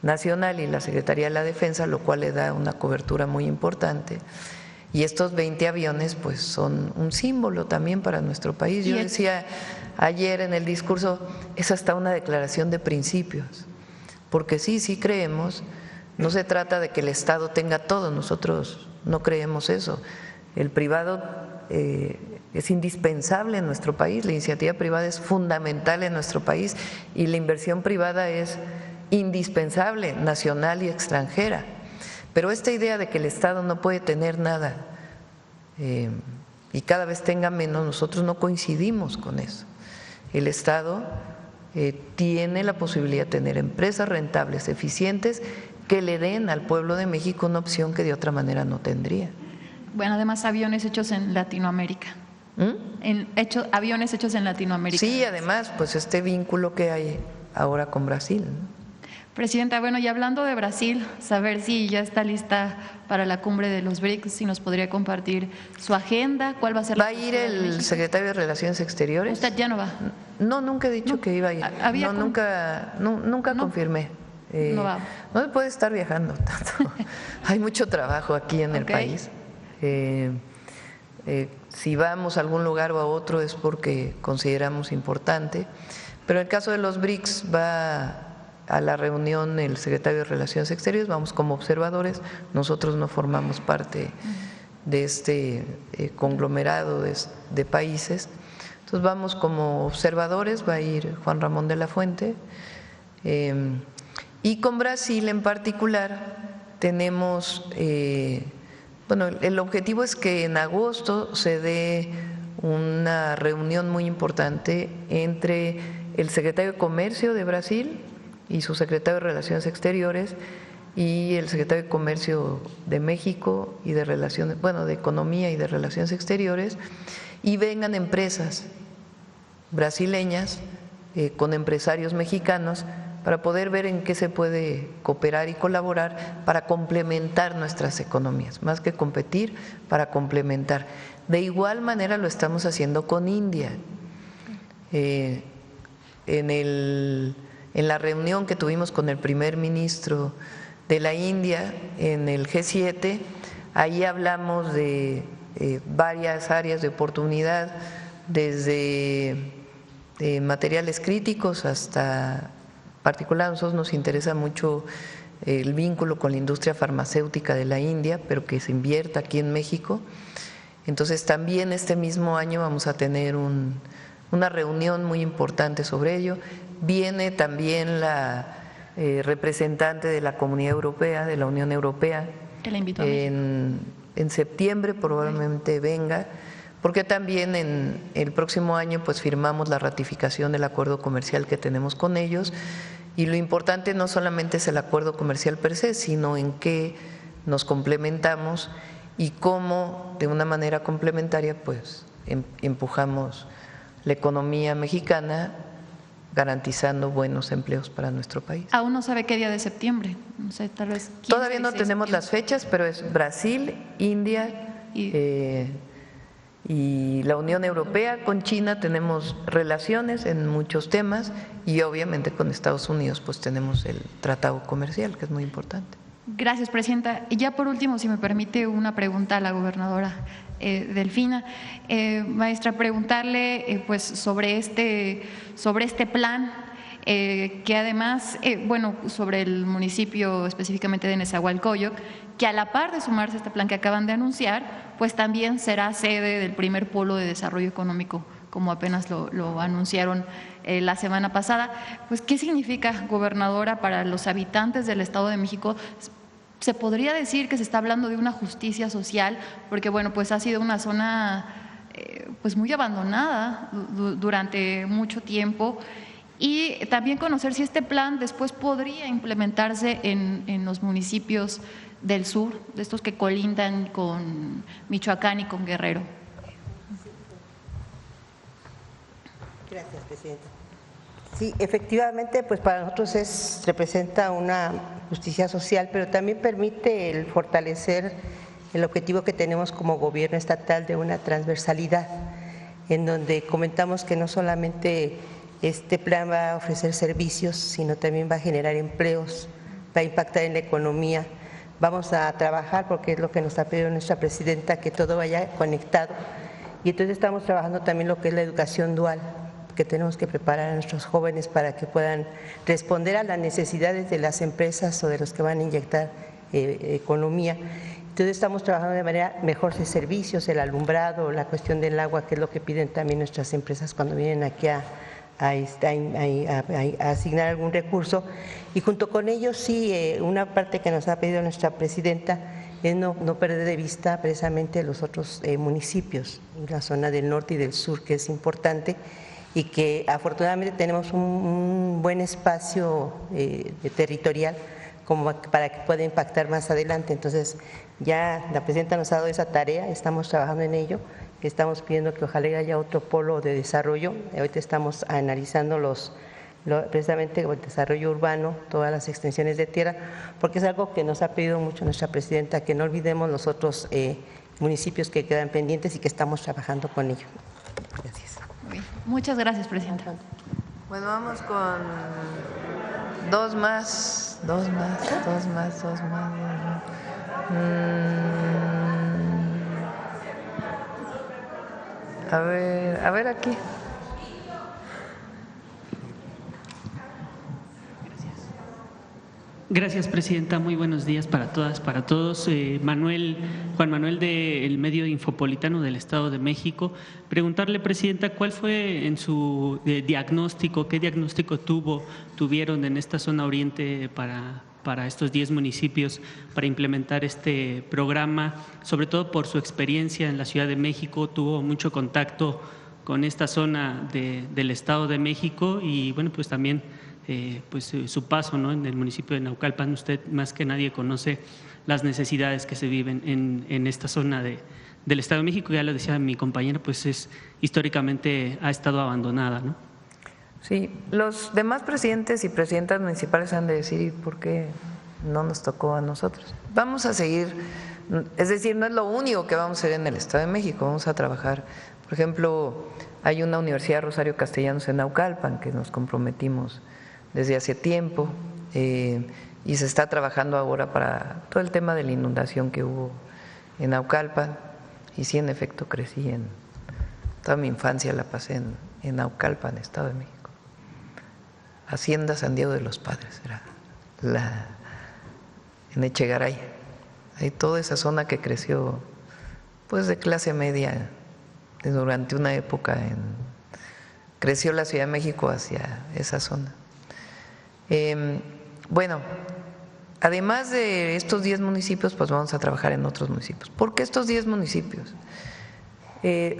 Nacional y la Secretaría de la Defensa, lo cual le da una cobertura muy importante. Y estos 20 aviones pues son un símbolo también para nuestro país. Yo decía ayer en el discurso, es hasta una declaración de principios, porque sí creemos, no se trata de que el Estado tenga todo, nosotros no creemos eso. El privado es indispensable en nuestro país, la iniciativa privada es fundamental en nuestro país y la inversión privada es indispensable, nacional y extranjera. Pero esta idea de que el Estado no puede tener nada y cada vez tenga menos, nosotros no coincidimos con eso. El Estado tiene la posibilidad de tener empresas rentables, eficientes que le den al pueblo de México una opción que de otra manera no tendría.
Bueno, además aviones hechos en Latinoamérica. Aviones hechos en Latinoamérica.
Sí, además, pues este vínculo que hay ahora con Brasil, ¿no?
Presidenta, bueno, y hablando de Brasil, saber si ya está lista para la cumbre de los BRICS, si nos podría compartir su agenda, cuál va a ser.
¿Va a ir el secretario de Relaciones Exteriores?
¿Usted ya no va?
No, nunca he dicho que iba a ir. Nunca confirmé.
No va.
No se puede estar viajando tanto. Hay mucho trabajo aquí en el país. Si vamos a algún lugar o a otro es porque consideramos importante, pero en el caso de los BRICS va a la reunión el secretario de Relaciones Exteriores, vamos como observadores, nosotros no formamos parte de este conglomerado de países, entonces vamos como observadores, va a ir Juan Ramón de la Fuente, y con Brasil en particular tenemos, bueno, el objetivo es que en agosto se dé una reunión muy importante entre el secretario de Comercio de Brasil y su secretario de Relaciones Exteriores y el secretario de Comercio de México y de Relaciones, bueno, de Economía y de Relaciones Exteriores, y vengan empresas brasileñas con empresarios mexicanos para poder ver en qué se puede cooperar y colaborar para complementar nuestras economías, más que competir, para complementar. De igual manera lo estamos haciendo con India. En la reunión que tuvimos con el primer ministro de la India en el G7, ahí hablamos de varias áreas de oportunidad, desde materiales críticos hasta, en particular a nosotros nos interesa mucho el vínculo con la industria farmacéutica de la India, pero que se invierta aquí en México. Entonces también este mismo año vamos a tener una reunión muy importante sobre ello. Viene también la representante de la Comunidad Europea, de la Unión Europea,
que la invitó
en septiembre probablemente venga, porque también en el próximo año pues firmamos la ratificación del acuerdo comercial que tenemos con ellos, y lo importante no solamente es el acuerdo comercial per se, sino en qué nos complementamos y cómo de una manera complementaria pues empujamos la economía mexicana, garantizando buenos empleos para nuestro país.
Aún no sabe qué día de septiembre, no sé, tal vez 15,
todavía no tenemos las fechas, pero es Brasil, India y la Unión Europea. Con China tenemos relaciones en muchos temas y obviamente con Estados Unidos pues tenemos el tratado comercial, que es muy importante.
Gracias, Presidenta. Y ya por último, si me permite una pregunta a la gobernadora Delfina. Maestra, preguntarle pues sobre este plan, que además, bueno, sobre el municipio específicamente de Nezahualcóyotl, que a la par de sumarse a este plan que acaban de anunciar, pues también será sede del primer polo de desarrollo económico, como apenas lo anunciaron la semana pasada. Pues, ¿qué significa, gobernadora, para los habitantes del Estado de México? Se podría decir que se está hablando de una justicia social, porque bueno, pues ha sido una zona pues muy abandonada durante mucho tiempo, y también conocer si este plan después podría implementarse en los municipios del sur, de estos que colindan con Michoacán y con Guerrero.
Gracias, Presidenta. Sí, efectivamente, pues para nosotros representa una justicia social, pero también permite el fortalecer el objetivo que tenemos como gobierno estatal de una transversalidad, en donde comentamos que no solamente este plan va a ofrecer servicios, sino también va a generar empleos, va a impactar en la economía. Vamos a trabajar, porque es lo que nos ha pedido nuestra presidenta, que todo vaya conectado, y entonces estamos trabajando también lo que es la educación dual, que tenemos que preparar a nuestros jóvenes para que puedan responder a las necesidades de las empresas o de los que van a inyectar economía. Entonces estamos trabajando de manera mejor de servicios, el alumbrado, la cuestión del agua, que es lo que piden también nuestras empresas cuando vienen aquí a asignar algún recurso. Y junto con ellos sí, una parte que nos ha pedido nuestra presidenta es no perder de vista precisamente los otros municipios, la zona del norte y del sur, que es importante, y que afortunadamente tenemos un buen espacio territorial como para que pueda impactar más adelante. Entonces, ya la presidenta nos ha dado esa tarea, estamos trabajando en ello, estamos pidiendo que ojalá haya otro polo de desarrollo. Ahorita estamos analizando precisamente el desarrollo urbano, todas las extensiones de tierra, porque es algo que nos ha pedido mucho nuestra presidenta, que no olvidemos los otros municipios que quedan pendientes y que estamos trabajando con ellos. Gracias.
Muchas gracias, presidenta.
Bueno, vamos con dos más. A ver aquí.
Gracias, presidenta. Muy buenos días para todas, para todos. Juan Manuel del medio Infopolitano del Estado de México. Preguntarle, presidenta, ¿cuál fue en su diagnóstico, qué diagnóstico tuvieron en esta zona oriente para estos 10 municipios para implementar este programa? Sobre todo por su experiencia en la Ciudad de México, tuvo mucho contacto con esta zona del Estado de México y bueno, pues también pues su paso, ¿no?, en el municipio de Naucalpan. Usted más que nadie conoce las necesidades que se viven en esta zona del Estado de México. Ya lo decía mi compañera, pues históricamente ha estado abandonada, ¿no?
Sí, los demás presidentes y presidentas municipales han de decir por qué no nos tocó a nosotros. Vamos a seguir, es decir, no es lo único que vamos a hacer en el Estado de México, vamos a trabajar. Por ejemplo, hay una Universidad Rosario Castellanos en Naucalpan que nos comprometimos desde hace tiempo y se está trabajando ahora para todo el tema de la inundación que hubo en Naucalpan. Y sí, en efecto, crecí toda mi infancia la pasé en Naucalpan, Estado de México. Hacienda San Diego de los Padres, era en Echegaray. Hay toda esa zona que creció pues de clase media durante una época, creció la Ciudad de México hacia esa zona. Bueno, además de estos 10 municipios, pues vamos a trabajar en otros municipios. ¿Por qué estos 10 municipios?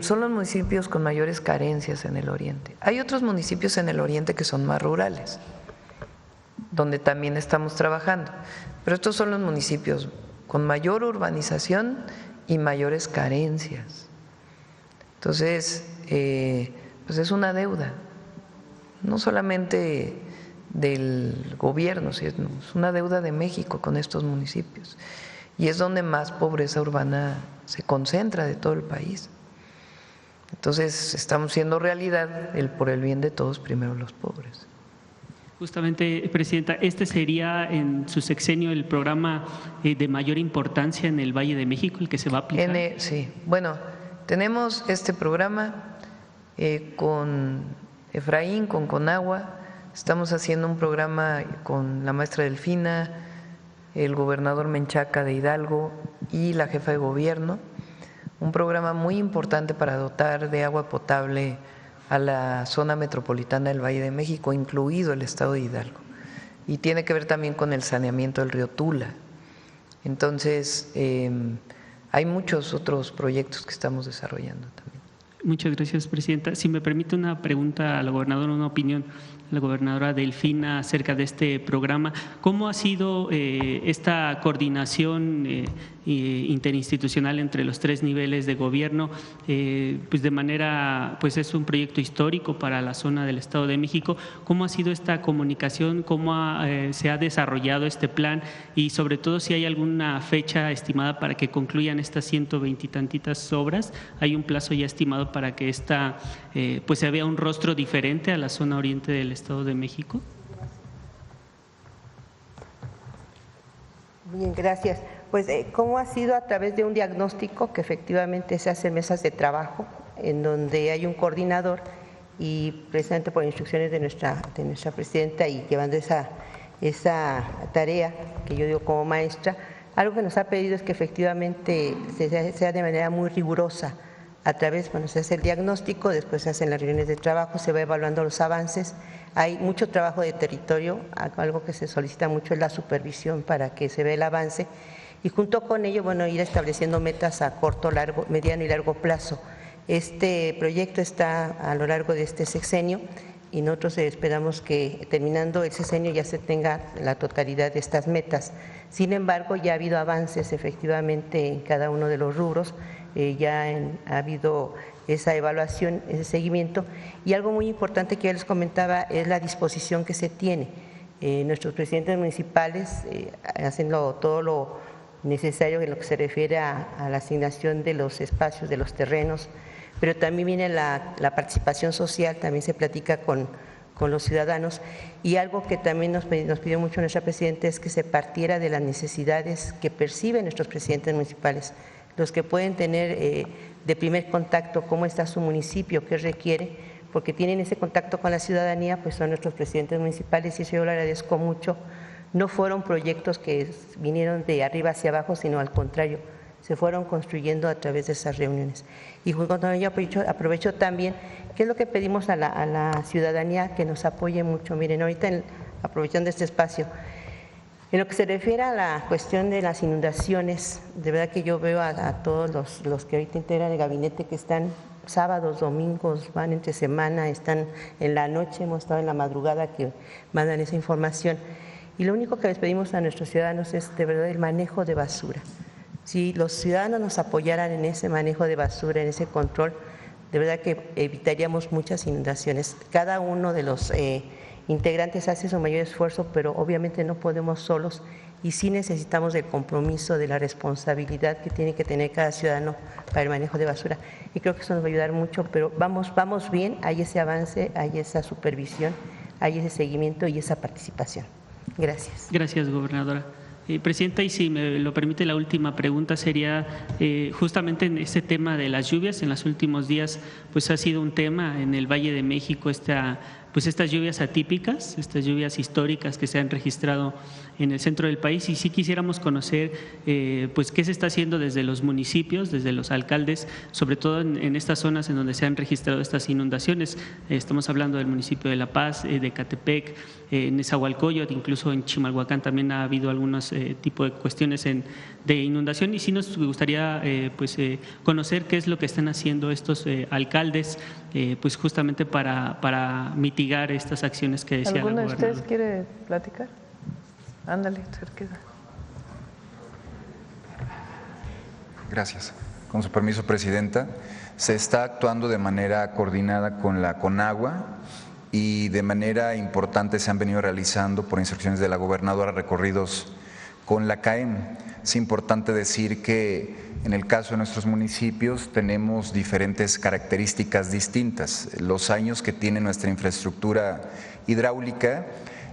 Son los municipios con mayores carencias en el oriente. Hay otros municipios en el oriente que son más rurales, donde también estamos trabajando, pero estos son los municipios con mayor urbanización y mayores carencias. Entonces, pues es una deuda, no solamente del gobierno, es una deuda de México con estos municipios, y es donde más pobreza urbana se concentra de todo el país. Entonces estamos haciendo realidad el por el bien de todos, primero los pobres.
Justamente, presidenta, este sería en su sexenio el programa de mayor importancia en el Valle de México, el que se va a aplicar.
Sí, bueno, tenemos este programa con Efraín, con Conagua. Estamos haciendo un programa con la maestra Delfina, el gobernador Menchaca de Hidalgo y la jefa de gobierno, un programa muy importante para dotar de agua potable a la zona metropolitana del Valle de México, incluido el estado de Hidalgo, y tiene que ver también con el saneamiento del río Tula. Entonces, hay muchos otros proyectos que estamos desarrollando también.
Muchas gracias, presidenta. Si me permite una pregunta a la gobernadora, una opinión a la gobernadora Delfina acerca de este programa. ¿Cómo ha sido esta coordinación interinstitucional entre los 3 niveles de gobierno? Pues de manera, pues es un proyecto histórico para la zona del Estado de México. ¿Cómo ha sido esta comunicación? ¿Cómo se ha desarrollado este plan? Y sobre todo, si hay alguna fecha estimada para que concluyan estas 120 y tantitas obras. ¿Hay un plazo ya estimado para que pues se vea un rostro diferente a la zona oriente del Estado de México?
Bien, gracias. Pues, ¿cómo ha sido? A través de un diagnóstico que efectivamente se hacen mesas de trabajo en donde hay un coordinador y precisamente por instrucciones de nuestra presidenta y llevando esa tarea que yo digo como maestra, algo que nos ha pedido es que efectivamente sea de manera muy rigurosa. A través, bueno, se hace el diagnóstico, después se hacen las reuniones de trabajo, se va evaluando los avances. Hay mucho trabajo de territorio, algo que se solicita mucho es la supervisión para que se vea el avance y junto con ello, bueno, ir estableciendo metas a corto, largo, mediano y largo plazo. Este proyecto está a lo largo de este sexenio y nosotros esperamos que terminando el sexenio ya se tenga la totalidad de estas metas. Sin embargo, ya ha habido avances efectivamente en cada uno de los rubros, ha habido esa evaluación, ese seguimiento, y algo muy importante que ya les comentaba es la disposición que se tiene. Nuestros presidentes municipales hacen todo lo necesario en lo que se refiere a la asignación de los espacios, de los terrenos, pero también viene la participación social, también se platica con los ciudadanos, y algo que también nos pidió mucho nuestra presidenta es que se partiera de las necesidades que perciben nuestros presidentes municipales, los que pueden tener de primer contacto cómo está su municipio, qué requiere, porque tienen ese contacto con la ciudadanía, pues son nuestros presidentes municipales, y eso yo lo agradezco mucho. No fueron proyectos que vinieron de arriba hacia abajo, sino al contrario, se fueron construyendo a través de esas reuniones. Y junto con ello aprovecho también, ¿qué es lo que pedimos a la ciudadanía? Que nos apoye mucho. Miren, ahorita aprovechando este espacio, en lo que se refiere a la cuestión de las inundaciones, de verdad que yo veo a todos los que ahorita integran el gabinete que están sábados, domingos, van entre semana, están en la noche, hemos estado en la madrugada que mandan esa información. Y lo único que les pedimos a nuestros ciudadanos es de verdad el manejo de basura. Si los ciudadanos nos apoyaran en ese manejo de basura, en ese control, de verdad que evitaríamos muchas inundaciones. Cada uno de los integrantes hace su mayor esfuerzo, pero obviamente no podemos solos y sí necesitamos del compromiso, de la responsabilidad que tiene que tener cada ciudadano para el manejo de basura. Y creo que eso nos va a ayudar mucho, pero vamos bien, hay ese avance, hay esa supervisión, hay ese seguimiento y esa participación. Gracias.
Gracias, gobernadora. Presidenta, y si me lo permite, la última pregunta sería justamente en este tema de las lluvias. En los últimos días pues ha sido un tema en el Valle de México estas lluvias atípicas, estas lluvias históricas que se han registrado en el centro del país, y sí quisiéramos conocer pues qué se está haciendo desde los municipios, desde los alcaldes, sobre todo en estas zonas en donde se han registrado estas inundaciones. Estamos hablando del municipio de La Paz, de Ecatepec, en Nezahualcóyotl, incluso en Chimalhuacán también ha habido algunos tipos de cuestiones de inundación, y sí nos gustaría conocer qué es lo que están haciendo estos alcaldes pues justamente para mitigar estas acciones que decía la gobernadora.
¿Alguno de ustedes quiere platicar? Ándale, cerquita.
Gracias. Con su permiso, presidenta, se está actuando de manera coordinada con la CONAGUA y de manera importante se han venido realizando por instrucciones de la gobernadora recorridos con la CAEM. Es importante decir que en el caso de nuestros municipios tenemos diferentes características distintas. Los años que tiene nuestra infraestructura hidráulica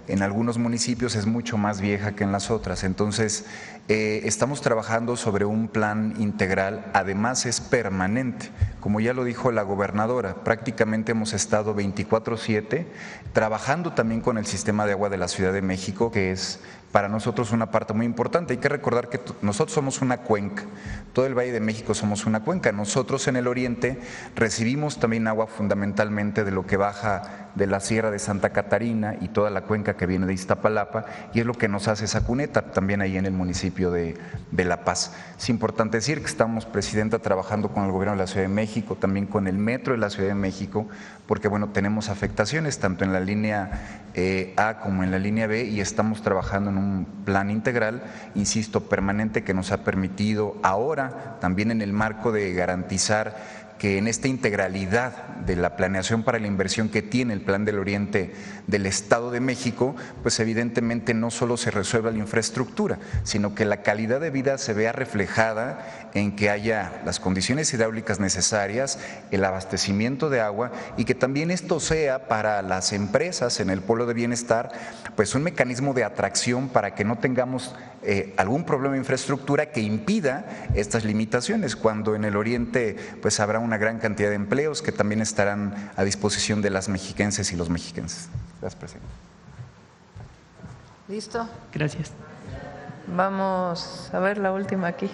en algunos municipios es mucho más vieja que en las otras. Entonces, estamos trabajando sobre un plan integral, además es permanente. Como ya lo dijo la gobernadora, prácticamente hemos estado 24/7 trabajando también con el sistema de agua de la Ciudad de México, que es para nosotros una parte muy importante. Hay que recordar que nosotros somos una cuenca, todo el Valle de México somos una cuenca. Nosotros en el oriente recibimos también agua fundamentalmente de lo que baja de la Sierra de Santa Catarina y toda la cuenca que viene de Iztapalapa, y es lo que nos hace esa cuneta también ahí en el municipio de La Paz. Es importante decir que estamos, presidenta, trabajando con el gobierno de la Ciudad de México, también con el metro de la Ciudad de México, porque bueno, tenemos afectaciones tanto en la línea A como en la línea B, y estamos trabajando en un plan integral, insisto, permanente, que nos ha permitido ahora también en el marco de garantizar que en esta integralidad de la planeación para la inversión que tiene el Plan del Oriente del Estado de México, pues evidentemente no solo se resuelva la infraestructura, sino que la calidad de vida se vea reflejada en que haya las condiciones hidráulicas necesarias, el abastecimiento de agua, y que también esto sea para las empresas en el polo de bienestar pues un mecanismo de atracción para que no tengamos algún problema de infraestructura que impida estas limitaciones, cuando en el Oriente pues habrá una gran cantidad de empleos que también estarán a disposición de las mexiquenses y los mexiquenses. Gracias, presidente.
¿Listo?
Gracias.
Vamos a ver la última aquí.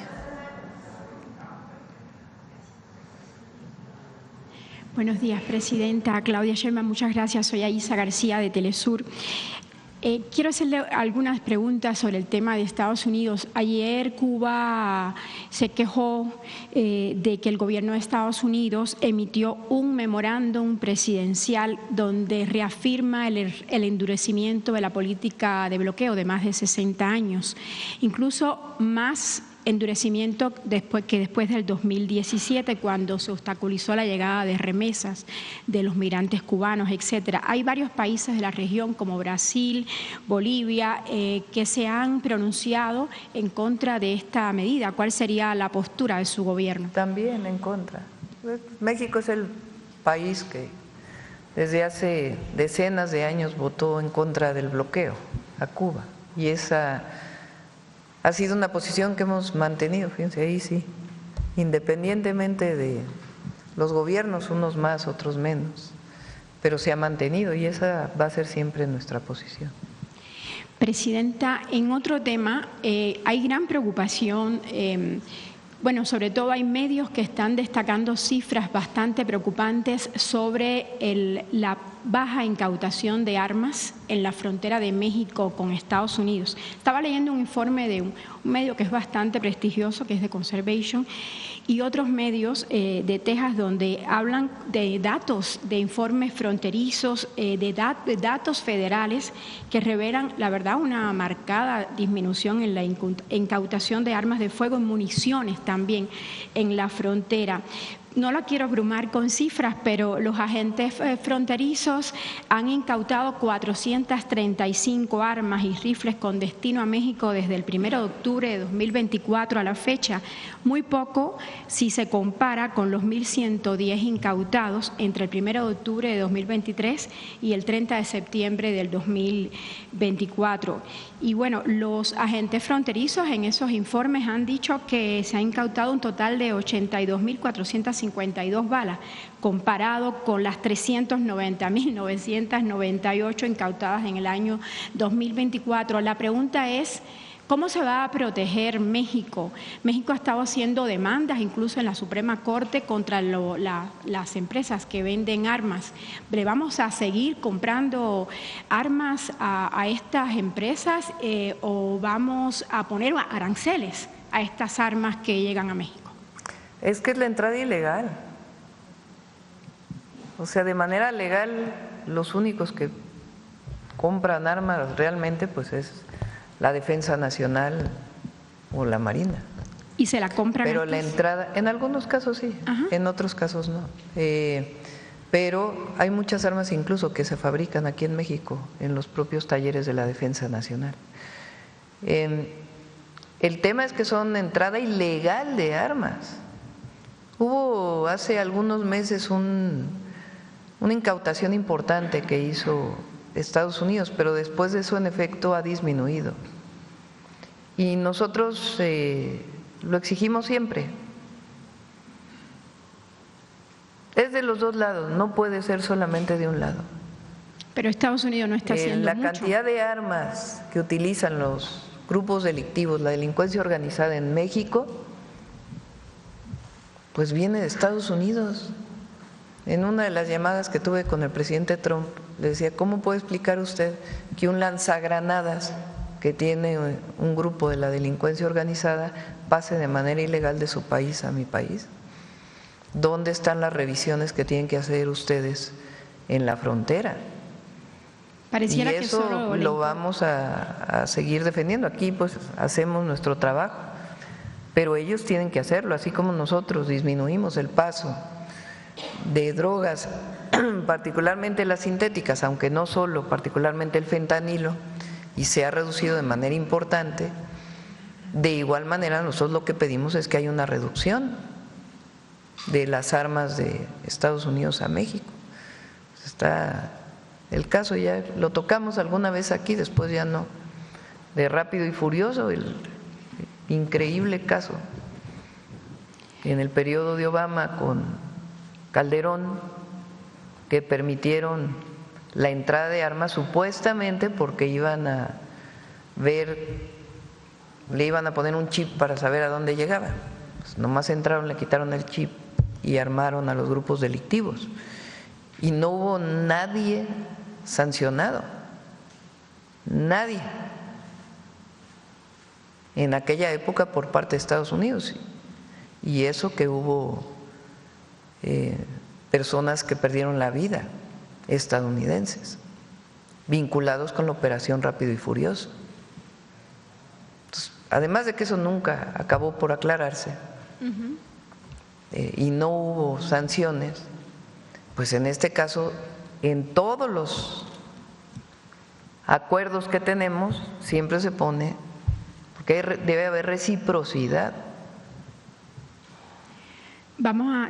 Buenos días, presidenta. Claudia Sheinbaum, muchas gracias. Soy Aisa García de Telesur. Quiero hacerle algunas preguntas sobre el tema de Estados Unidos. Ayer Cuba se quejó de que el gobierno de Estados Unidos emitió un memorándum presidencial donde reafirma el endurecimiento de la política de bloqueo de más de 60 años, incluso más endurecimiento después del 2017, cuando se obstaculizó la llegada de remesas de los migrantes cubanos, etcétera. Hay varios países de la región, como Brasil, Bolivia, que se han pronunciado en contra de esta medida. ¿Cuál sería la postura de su gobierno?
También en contra. México es el país que desde hace decenas de años votó en contra del bloqueo a Cuba, y esa ha sido una posición que hemos mantenido, fíjense, ahí sí, independientemente de los gobiernos, unos más, otros menos, pero se ha mantenido y esa va a ser siempre nuestra posición.
Presidenta, en otro tema, hay gran preocupación, sobre todo hay medios que están destacando cifras bastante preocupantes sobre la baja incautación de armas en la frontera de México con Estados Unidos. Estaba leyendo un informe de un medio que es bastante prestigioso, que es de Conservation, y otros medios de Texas donde hablan de datos, de informes fronterizos, de datos federales que revelan, la verdad, una marcada disminución en la incautación de armas de fuego y municiones también en la frontera. No la quiero abrumar con cifras, pero los agentes fronterizos han incautado 435 armas y rifles con destino a México desde el 1 de octubre de 2024 a la fecha, muy poco si se compara con los 1.110 incautados entre el 1 de octubre de 2023 y el 30 de septiembre del 2024. Y bueno, los agentes fronterizos en esos informes han dicho que se ha incautado un total de 82.452 balas, comparado con las 390.998 incautadas en el año 2024. La pregunta es, ¿cómo se va a proteger México? México ha estado haciendo demandas, incluso en la Suprema Corte, contra las empresas que venden armas. ¿Le vamos a seguir comprando armas a estas empresas o vamos a poner aranceles a estas armas que llegan a México?
Es que es la entrada ilegal. O sea, de manera legal, los únicos que compran armas realmente pues es la Defensa Nacional o la Marina.
¿Y se la compran?
Pero la entrada, en algunos casos sí, en otros casos no. Pero hay muchas armas incluso que se fabrican aquí en México, en los propios talleres de la Defensa Nacional. El tema es que son entrada ilegal de armas. Hubo hace algunos meses una incautación importante que hizo Estados Unidos, pero después de eso en efecto ha disminuido. Y nosotros lo exigimos siempre. Es de los dos lados, no puede ser solamente de un lado.
Pero Estados Unidos no está haciendo
la
mucho.
Cantidad de armas que utilizan los grupos delictivos, la delincuencia organizada en México, pues viene de Estados Unidos. En una de las llamadas que tuve con el presidente Trump, le decía, ¿cómo puede explicar usted que un lanzagranadas que tiene un grupo de la delincuencia organizada pase de manera ilegal de su país a mi país? ¿Dónde están las revisiones que tienen que hacer ustedes en la frontera?
Pareciera
y
que
eso
solo
lo vamos a seguir defendiendo. Aquí pues hacemos nuestro trabajo, pero ellos tienen que hacerlo, así como nosotros disminuimos el paso de drogas, particularmente las sintéticas, aunque no solo, particularmente el fentanilo, y se ha reducido de manera importante. De igual manera nosotros lo que pedimos es que haya una reducción de las armas de Estados Unidos a México. Está el caso, ya lo tocamos alguna vez aquí, después ya no, de Rápido y Furioso, el increíble caso en el periodo de Obama con Calderón, que permitieron la entrada de armas supuestamente porque iban a ver, le iban a poner un chip para saber a dónde llegaban. Pues nomás entraron, le quitaron el chip y armaron a los grupos delictivos. Y no hubo nadie sancionado. nadie en aquella época por parte de Estados Unidos. Y eso que hubo personas que perdieron la vida, estadounidenses, vinculados con la operación Rápido y Furioso. Entonces, además de que eso nunca acabó por aclararse y no hubo sanciones, pues en este caso, en todos los acuerdos que tenemos, siempre se pone, porque debe haber reciprocidad.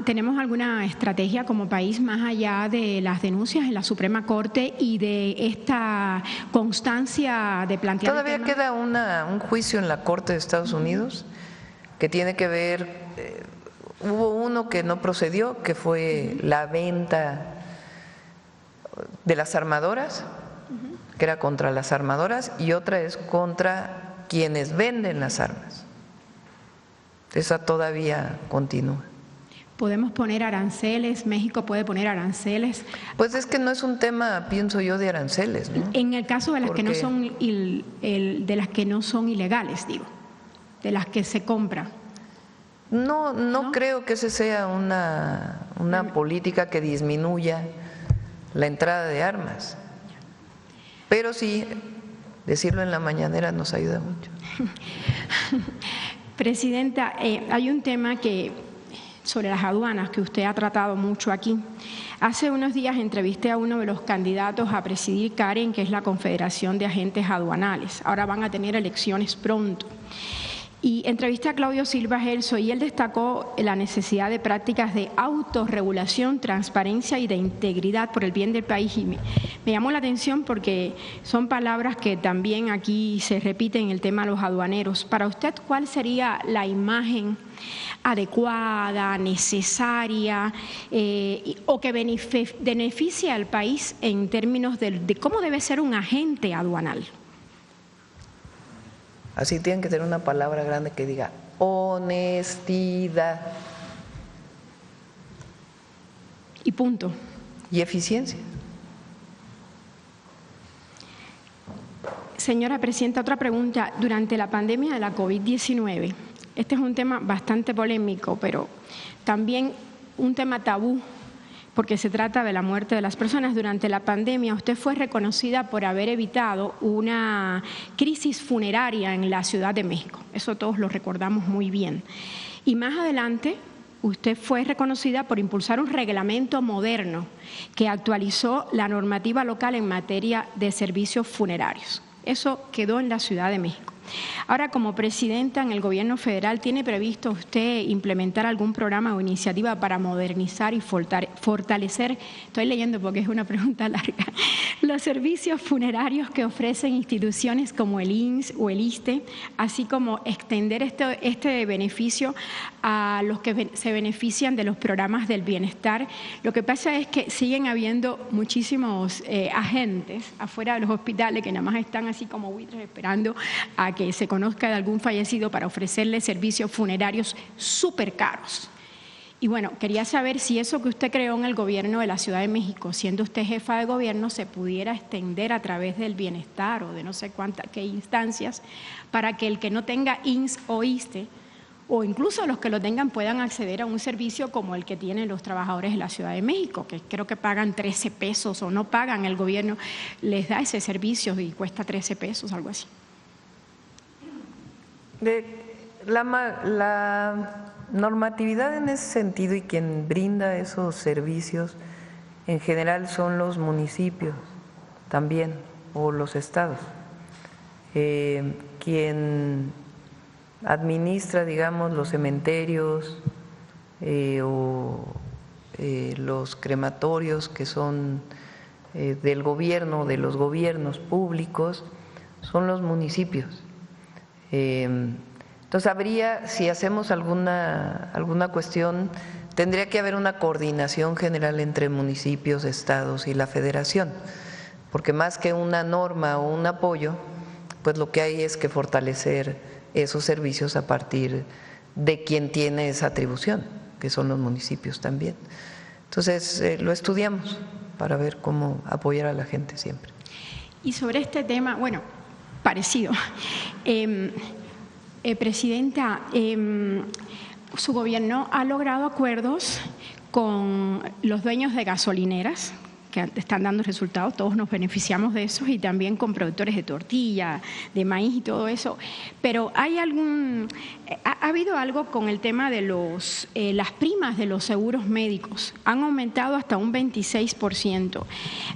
¿Tenemos alguna estrategia como país más allá de las denuncias en la Suprema Corte y de esta constancia de plantear?
Todavía queda un juicio en la Corte de Estados Unidos que tiene que ver, hubo uno que no procedió, que fue la venta de las armadoras, que era contra las armadoras, y otra es contra quienes venden las armas. Esa todavía continúa.
¿Podemos poner aranceles? ¿México puede poner aranceles?
Pues es que no es un tema, pienso yo, de aranceles, ¿no?
En el caso de las que no son de las que no son ilegales, digo, de las que se compra.
No creo que esa sea una política que disminuya la entrada de armas. Pero sí, decirlo en la mañanera nos ayuda mucho.
Presidenta, hay un tema sobre las aduanas que usted ha tratado mucho aquí. Hace unos días entrevisté a uno de los candidatos a presidir CAREN, que es la Confederación de Agentes Aduanales. Ahora van a tener elecciones pronto. Y entrevisté a Claudio Silva Gelso y él destacó la necesidad de prácticas de autorregulación, transparencia y de integridad por el bien del país. Y me llamó la atención porque son palabras que también aquí se repiten en el tema de los aduaneros. Para usted, ¿cuál sería la imagen adecuada, necesaria o que beneficie al país en términos de cómo debe ser un agente aduanal?
Así tienen que tener una palabra grande que diga honestidad.
Y punto.
Y eficiencia.
Señora Presidenta, otra pregunta. Durante la pandemia de la COVID-19, este es un tema bastante polémico, pero también un tema tabú, porque se trata de la muerte de las personas. Durante la pandemia usted fue reconocida por haber evitado una crisis funeraria en la Ciudad de México. Eso todos lo recordamos muy bien. Y más adelante usted fue reconocida por impulsar un reglamento moderno que actualizó la normativa local en materia de servicios funerarios. Eso quedó en la Ciudad de México. Ahora, como presidenta en el gobierno federal, ¿tiene previsto usted implementar algún programa o iniciativa para modernizar y fortalecer, estoy leyendo porque es una pregunta larga, los servicios funerarios que ofrecen instituciones como el INSS o el ISSSTE, así como extender este beneficio a los que se benefician de los programas del bienestar? Lo que pasa es que siguen habiendo muchísimos agentes afuera de los hospitales que nada más están así como buitres esperando a que se conozca de algún fallecido para ofrecerle servicios funerarios súper caros. Y bueno, quería saber si eso que usted creó en el gobierno de la Ciudad de México, siendo usted jefa de gobierno, se pudiera extender a través del bienestar o de no sé qué instancias, para que el que no tenga INSS o ISSSTE, o incluso los que lo tengan, puedan acceder a un servicio como el que tienen los trabajadores de la Ciudad de México, que creo que pagan 13 pesos o no pagan, el gobierno les da ese servicio y cuesta 13 pesos, algo así.
La normatividad en ese sentido y quien brinda esos servicios en general son los municipios también o los estados. Quien administra, digamos, los cementerios o los crematorios que son del gobierno, de los gobiernos públicos, son los municipios. Entonces habría, si hacemos alguna cuestión, tendría que haber una coordinación general entre municipios, estados y la federación, porque más que una norma o un apoyo, pues lo que hay es que fortalecer esos servicios a partir de quien tiene esa atribución, que son los municipios también. Entonces lo estudiamos para ver cómo apoyar a la gente siempre.
Y sobre este tema, bueno, parecido. Presidenta, su gobierno ha logrado acuerdos con los dueños de gasolineras que están dando resultados, todos nos beneficiamos de eso, y también con productores de tortilla, de maíz y todo eso. Pero ha habido algo con el tema de las primas de los seguros médicos, han aumentado hasta un 26%.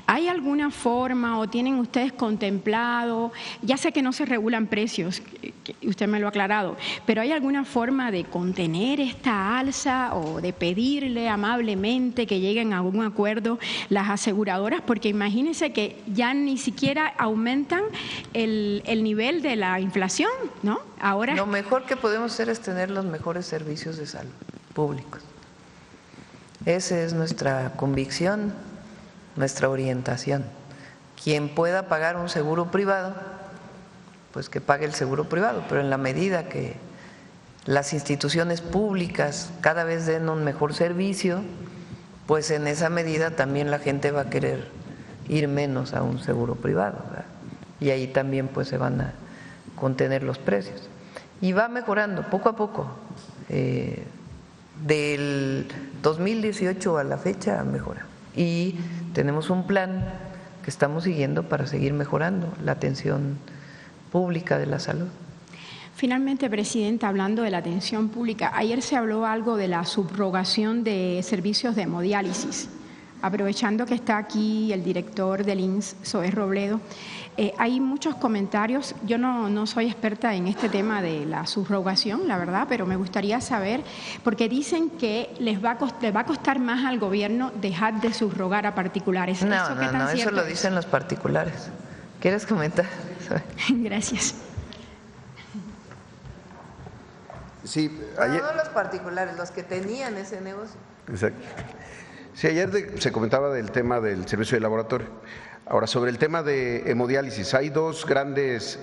¿Hay alguna forma o tienen ustedes contemplado, ya sé que no se regulan precios, que usted me lo ha aclarado, pero hay alguna forma de contener esta alza o de pedirle amablemente que lleguen a un acuerdo las aseguradoras? Porque imagínense que ya ni siquiera aumentan el nivel de la inflación, ¿no? Ahora
lo mejor que podemos hacer es tener los mejores servicios de salud públicos. Esa es nuestra convicción, nuestra orientación. Quien pueda pagar un seguro privado, pues que pague el seguro privado, pero en la medida que las instituciones públicas cada vez den un mejor servicio, pues en esa medida también la gente va a querer ir menos a un seguro privado, ¿verdad? Y ahí también pues se van a contener los precios. Y va mejorando poco a poco. Del 2018 a la fecha mejora. Y tenemos un plan que estamos siguiendo para seguir mejorando la atención pública de la salud.
Finalmente, Presidenta, hablando de la atención pública, ayer se habló algo de la subrogación de servicios de hemodiálisis. Aprovechando que está aquí el director del INSS, Zoé Robledo, hay muchos comentarios. Yo no soy experta en este tema de la subrogación, la verdad, pero me gustaría saber, porque dicen que les va a costar más al gobierno dejar de subrogar a particulares.
No, eso lo dicen los particulares. ¿Quieres comentar?
Gracias.
Sí, ayer...
No los particulares, los que tenían ese negocio.
Exacto. Sí, ayer se comentaba del tema del servicio de laboratorio. Ahora, sobre el tema de hemodiálisis, hay dos grandes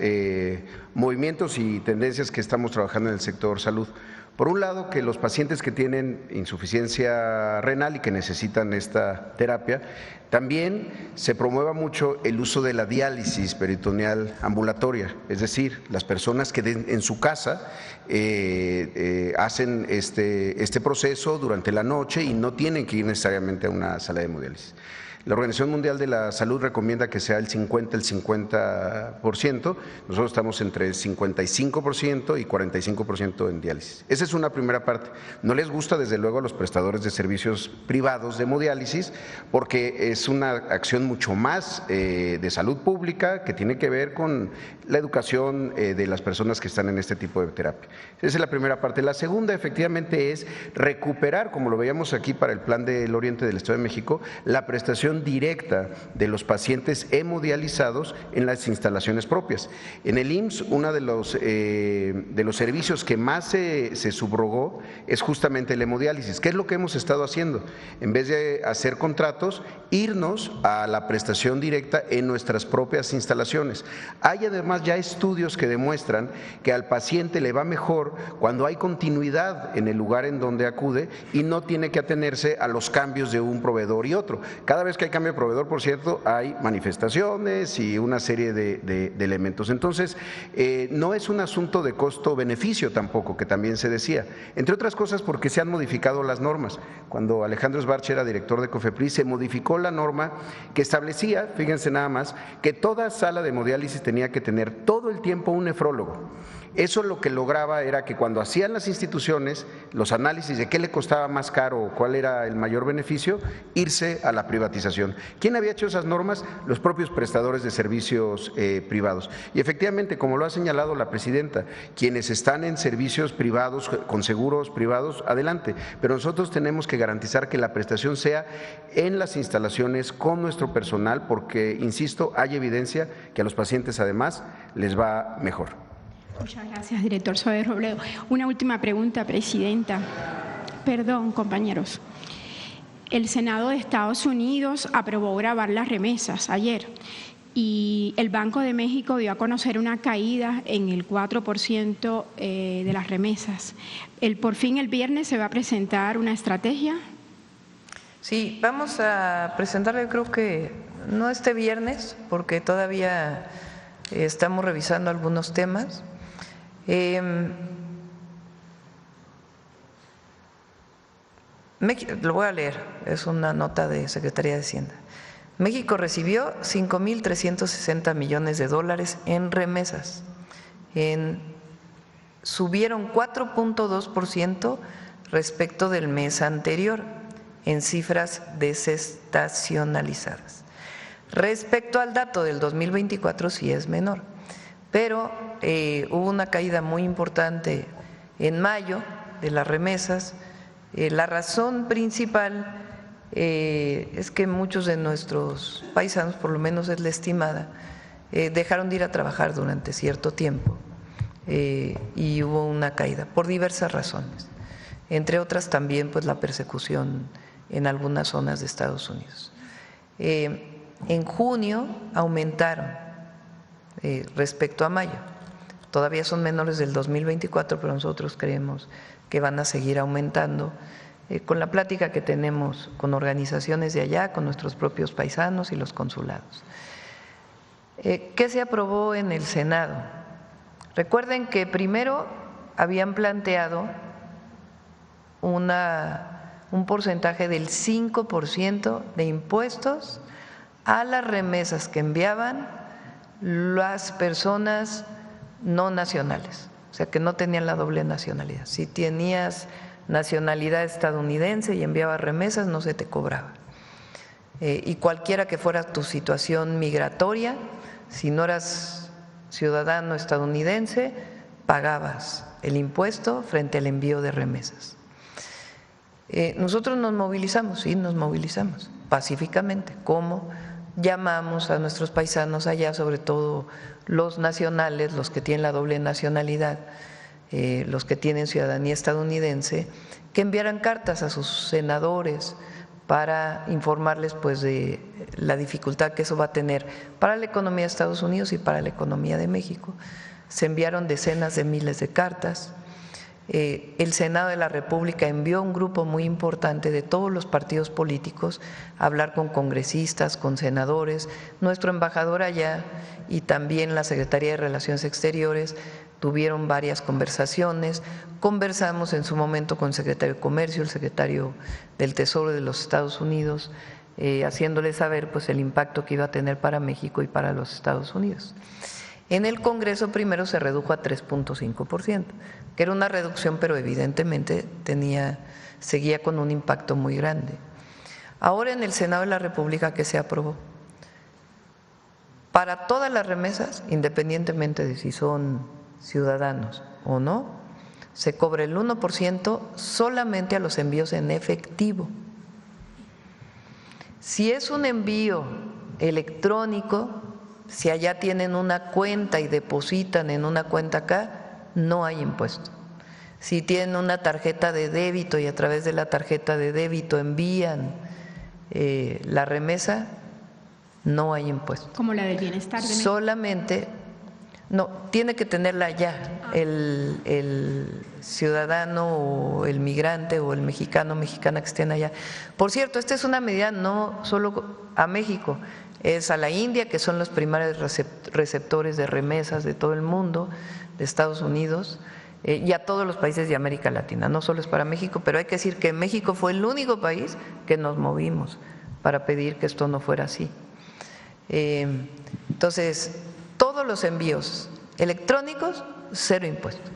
movimientos y tendencias que estamos trabajando en el sector salud. Por un lado, que los pacientes que tienen insuficiencia renal y que necesitan esta terapia, también se promueva mucho el uso de la diálisis peritoneal ambulatoria, es decir, las personas que en su casa hacen este proceso durante la noche y no tienen que ir necesariamente a una sala de hemodiálisis. La Organización Mundial de la Salud recomienda que sea el 50%, nosotros estamos entre el 55% y 45% en diálisis. Esa es una primera parte. No les gusta desde luego a los prestadores de servicios privados de hemodiálisis porque es una acción mucho más de salud pública que tiene que ver con la educación de las personas que están en este tipo de terapia. Esa es la primera parte. La segunda efectivamente es recuperar, como lo veíamos aquí para el Plan del Oriente del Estado de México, la prestación directa de los pacientes hemodializados en las instalaciones propias. En el IMSS, uno de los servicios que más se subrogó es justamente el hemodiálisis. ¿Qué es lo que hemos estado haciendo? En vez de hacer contratos, irnos a la prestación directa en nuestras propias instalaciones. Hay además ya estudios que demuestran que al paciente le va mejor cuando hay continuidad en el lugar en donde acude y no tiene que atenerse a los cambios de un proveedor y otro. Cada vez que hay cambio de proveedor, por cierto, hay manifestaciones y una serie de elementos. Entonces, no es un asunto de costo-beneficio tampoco, que también se decía, entre otras cosas porque se han modificado las normas. Cuando Alejandro Sbarch era director de COFEPRIS, se modificó la norma que establecía, fíjense nada más, que toda sala de hemodiálisis tenía que tener todo el tiempo un nefrólogo. Eso lo que lograba era que cuando hacían las instituciones los análisis de qué le costaba más caro o cuál era el mayor beneficio, irse a la privatización. ¿Quién había hecho esas normas? Los propios prestadores de servicios privados. Y efectivamente, como lo ha señalado la presidenta, quienes están en servicios privados, con seguros privados, adelante. Pero nosotros tenemos que garantizar que la prestación sea en las instalaciones con nuestro personal, porque, insisto, hay evidencia que a los pacientes además les va mejor.
Muchas gracias, director Zoé Robledo. Una última pregunta, presidenta. Perdón, compañeros. El Senado de Estados Unidos aprobó grabar las remesas ayer y el Banco de México dio a conocer una caída en el 4% de las remesas. Por fin el viernes se va a presentar una estrategia.
Sí, vamos a presentarla, yo creo que no este viernes, porque todavía Estamos revisando algunos temas. Lo voy a leer, es una nota de Secretaría de Hacienda. México recibió 5.360 millones de dólares en remesas. Subieron 4.2% respecto del mes anterior en cifras desestacionalizadas. Respecto al dato del 2024 sí es menor, pero hubo una caída muy importante en mayo de las remesas. La razón principal es que muchos de nuestros paisanos, por lo menos es la estimada, dejaron de ir a trabajar durante cierto tiempo y hubo una caída por diversas razones, entre otras también pues la persecución en algunas zonas de Estados Unidos. En junio aumentaron respecto a mayo, todavía son menores del 2024, pero nosotros creemos que van a seguir aumentando con la plática que tenemos con organizaciones de allá, con nuestros propios paisanos y los consulados. ¿Qué se aprobó en el Senado? Recuerden que primero habían planteado un porcentaje del 5% de impuestos a las remesas que enviaban las personas no nacionales, o sea, que no tenían la doble nacionalidad. Si tenías nacionalidad estadounidense y enviabas remesas, no se te cobraba. Y cualquiera que fuera tu situación migratoria, si no eras ciudadano estadounidense, pagabas el impuesto frente al envío de remesas. Nosotros nos movilizamos, sí, nos movilizamos pacíficamente. ¿Cómo? Llamamos a nuestros paisanos allá, sobre todo los nacionales, los que tienen la doble nacionalidad, los que tienen ciudadanía estadounidense, que enviaran cartas a sus senadores para informarles pues de la dificultad que eso va a tener para la economía de Estados Unidos y para la economía de México. Se enviaron decenas de miles de cartas. El Senado de la República envió un grupo muy importante de todos los partidos políticos a hablar con congresistas, con senadores. Nuestro embajador allá y también la Secretaría de Relaciones Exteriores tuvieron varias conversaciones. Conversamos en su momento con el secretario de Comercio, el secretario del Tesoro de los Estados Unidos, haciéndole saber pues el impacto que iba a tener para México y para los Estados Unidos. En el Congreso primero se redujo a 3.5%, que era una reducción, pero evidentemente seguía con un impacto muy grande. Ahora en el Senado de la República, ¿qué se aprobó? Para todas las remesas, independientemente de si son ciudadanos o no, se cobra el 1% solamente a los envíos en efectivo. Si es un envío electrónico, si allá tienen una cuenta y depositan en una cuenta acá, no hay impuesto. Si tienen una tarjeta de débito y a través de la tarjeta de débito envían la remesa, no hay impuesto.
Como la del bienestar de México.
Solamente, no, tiene que tenerla ya el ciudadano o el migrante o el mexicano o mexicana que estén allá. Por cierto, esta es una medida no solo a México, es a la India, que son los primarios receptores de remesas de todo el mundo, de Estados Unidos, y a todos los países de América Latina. No solo es para México, pero hay que decir que México fue el único país que nos movimos para pedir que esto no fuera así. Entonces, todos los envíos electrónicos, cero impuesto.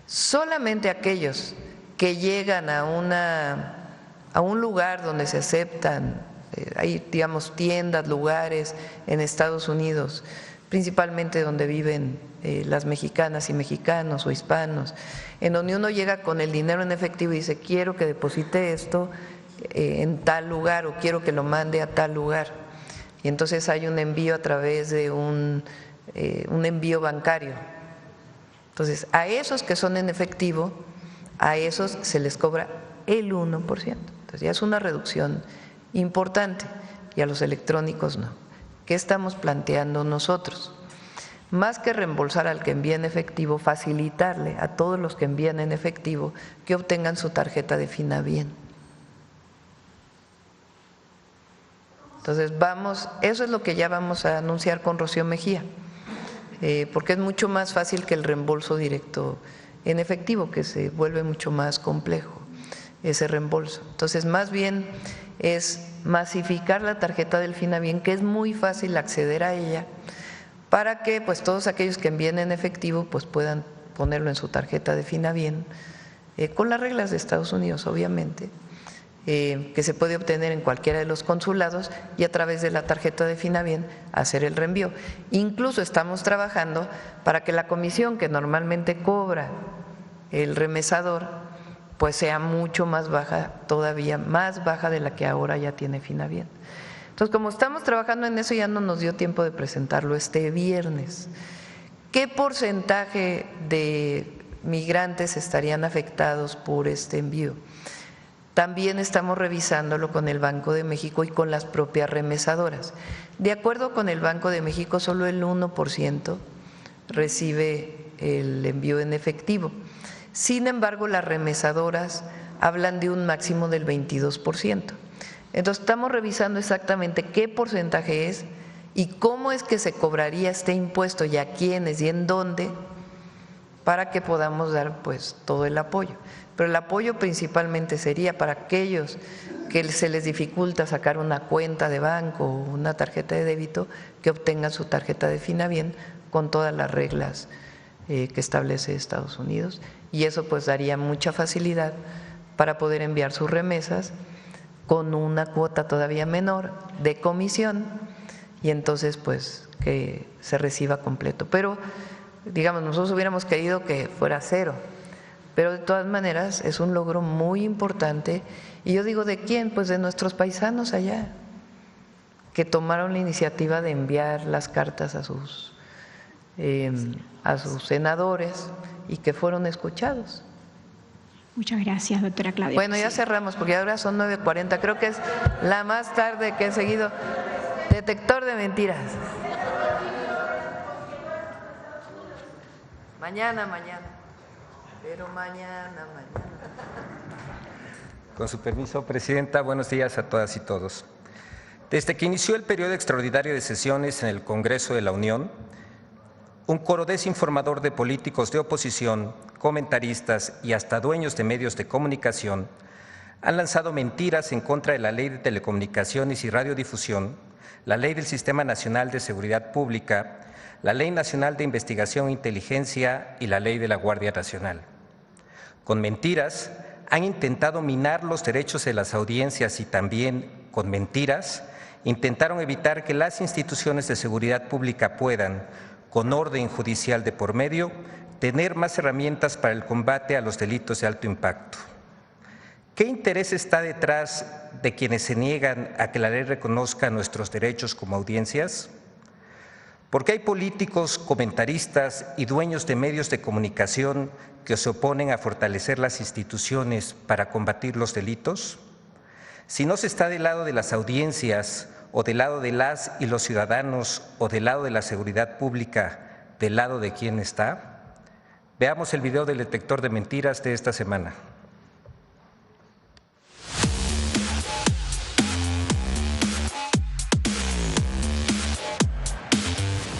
Solamente aquellos que llegan a un lugar donde se aceptan, hay digamos tiendas, lugares en Estados Unidos, principalmente donde viven las mexicanas y mexicanos o hispanos, en donde uno llega con el dinero en efectivo y dice quiero que deposite esto en tal lugar o quiero que lo mande a tal lugar. Y entonces hay un envío a través de un envío bancario. Entonces, a esos que son en efectivo, a esos se les cobra el 1%. Entonces, ya es una reducción importante y a los electrónicos no. ¿Qué estamos planteando nosotros? Más que reembolsar al que envía en efectivo, facilitarle a todos los que envían en efectivo que obtengan su tarjeta de Finabien. Entonces eso es lo que ya vamos a anunciar con Rocío Mejía. porque es mucho más fácil que el reembolso directo en efectivo, que se vuelve mucho más complejo ese reembolso. Entonces, más bien es masificar la tarjeta del Finabien, que es muy fácil acceder a ella, para que pues todos aquellos que envíen en efectivo pues puedan ponerlo en su tarjeta de Finabien, con las reglas de Estados Unidos, obviamente, que se puede obtener en cualquiera de los consulados y a través de la tarjeta de Finabien hacer el reenvío. Incluso estamos trabajando para que la comisión que normalmente cobra el remesador pues sea mucho más baja, todavía más baja de la que ahora ya tiene Finabien. Entonces, como estamos trabajando en eso, ya no nos dio tiempo de presentarlo este viernes. ¿Qué porcentaje de migrantes estarían afectados por este envío? También estamos revisándolo con el Banco de México y con las propias remesadoras. De acuerdo con el Banco de México, solo el 1% recibe el envío en efectivo. Sin embargo, las remesadoras hablan de un máximo del 22%. Entonces, estamos revisando exactamente qué porcentaje es y cómo es que se cobraría este impuesto y a quiénes y en dónde, para que podamos dar pues todo el apoyo. Pero el apoyo principalmente sería para aquellos que se les dificulta sacar una cuenta de banco o una tarjeta de débito, que obtengan su tarjeta de Finabien con todas las reglas que establece Estados Unidos, y eso pues daría mucha facilidad para poder enviar sus remesas con una cuota todavía menor de comisión, y entonces pues que se reciba completo. Pero digamos, nosotros hubiéramos querido que fuera cero, pero de todas maneras es un logro muy importante. Y yo digo, ¿de quién? Pues de nuestros paisanos allá, que tomaron la iniciativa de enviar las cartas a sus senadores y que fueron escuchados.
Muchas gracias, doctora Claudia.
Bueno, ya cerramos porque ahora son 9:40, creo que es la más tarde que he seguido. Detector de mentiras. Mañana, pero mañana.
Con su permiso, Presidenta, buenos días a todas y todos. Desde que inició el periodo extraordinario de sesiones en el Congreso de la Unión, un coro desinformador de políticos de oposición, comentaristas y hasta dueños de medios de comunicación han lanzado mentiras en contra de la Ley de Telecomunicaciones y Radiodifusión, la Ley del Sistema Nacional de Seguridad Pública, la Ley Nacional de Investigación e Inteligencia y la Ley de la Guardia Nacional. Con mentiras han intentado minar los derechos de las audiencias y también, con mentiras, intentaron evitar que las instituciones de seguridad pública puedan, con orden judicial de por medio, tener más herramientas para el combate a los delitos de alto impacto. ¿Qué interés está detrás de quienes se niegan a que la ley reconozca nuestros derechos como audiencias? Porque hay políticos, comentaristas y dueños de medios de comunicación que se oponen a fortalecer las instituciones para combatir los delitos. Si no se está del lado de las audiencias o del lado de las y los ciudadanos o del lado de la seguridad pública, ¿del lado de quién está? Veamos el video del detector de mentiras de esta semana.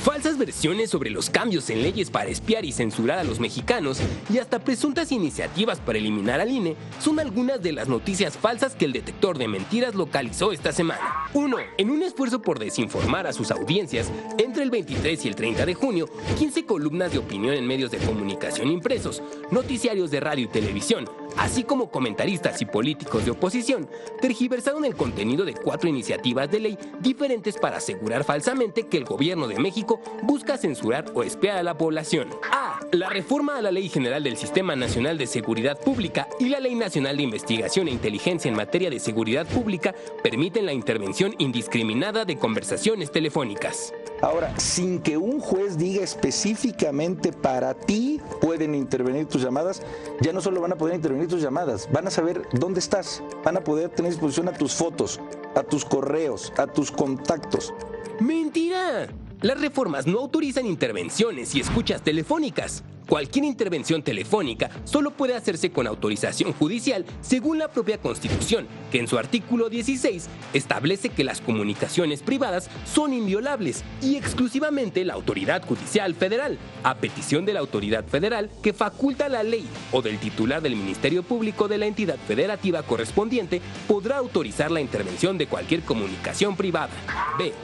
Falsas versiones sobre los cambios en leyes para espiar y censurar a los mexicanos y hasta presuntas iniciativas para eliminar al INE son algunas de las noticias falsas que el detector de mentiras localizó esta semana. 1. En un esfuerzo por desinformar a sus audiencias, entre el 23 y el 30 de junio, 15 columnas de opinión en medios de comunicación impresos, noticiarios de radio y televisión, así como comentaristas y políticos de oposición, tergiversaron el contenido de 4 iniciativas de ley diferentes para asegurar falsamente que el gobierno de México busca censurar o espiar a la población. A. La reforma a la Ley General del Sistema Nacional de Seguridad Pública y la Ley Nacional de Investigación e Inteligencia en materia de seguridad pública permiten la intervención indiscriminada de conversaciones telefónicas.
Ahora, sin que un juez diga específicamente para ti pueden intervenir tus llamadas, ya no solo van a poder intervenir tus llamadas, van a saber dónde estás, van a poder tener disposición a tus fotos, a tus correos, a tus contactos.
¡Mentira! Las reformas no autorizan intervenciones y escuchas telefónicas. Cualquier intervención telefónica solo puede hacerse con autorización judicial según la propia Constitución, que en su artículo 16 establece que las comunicaciones privadas son inviolables y exclusivamente la autoridad judicial federal, a petición de la autoridad federal que faculta la ley o del titular del Ministerio Público de la entidad federativa correspondiente, podrá autorizar la intervención de cualquier comunicación privada. B.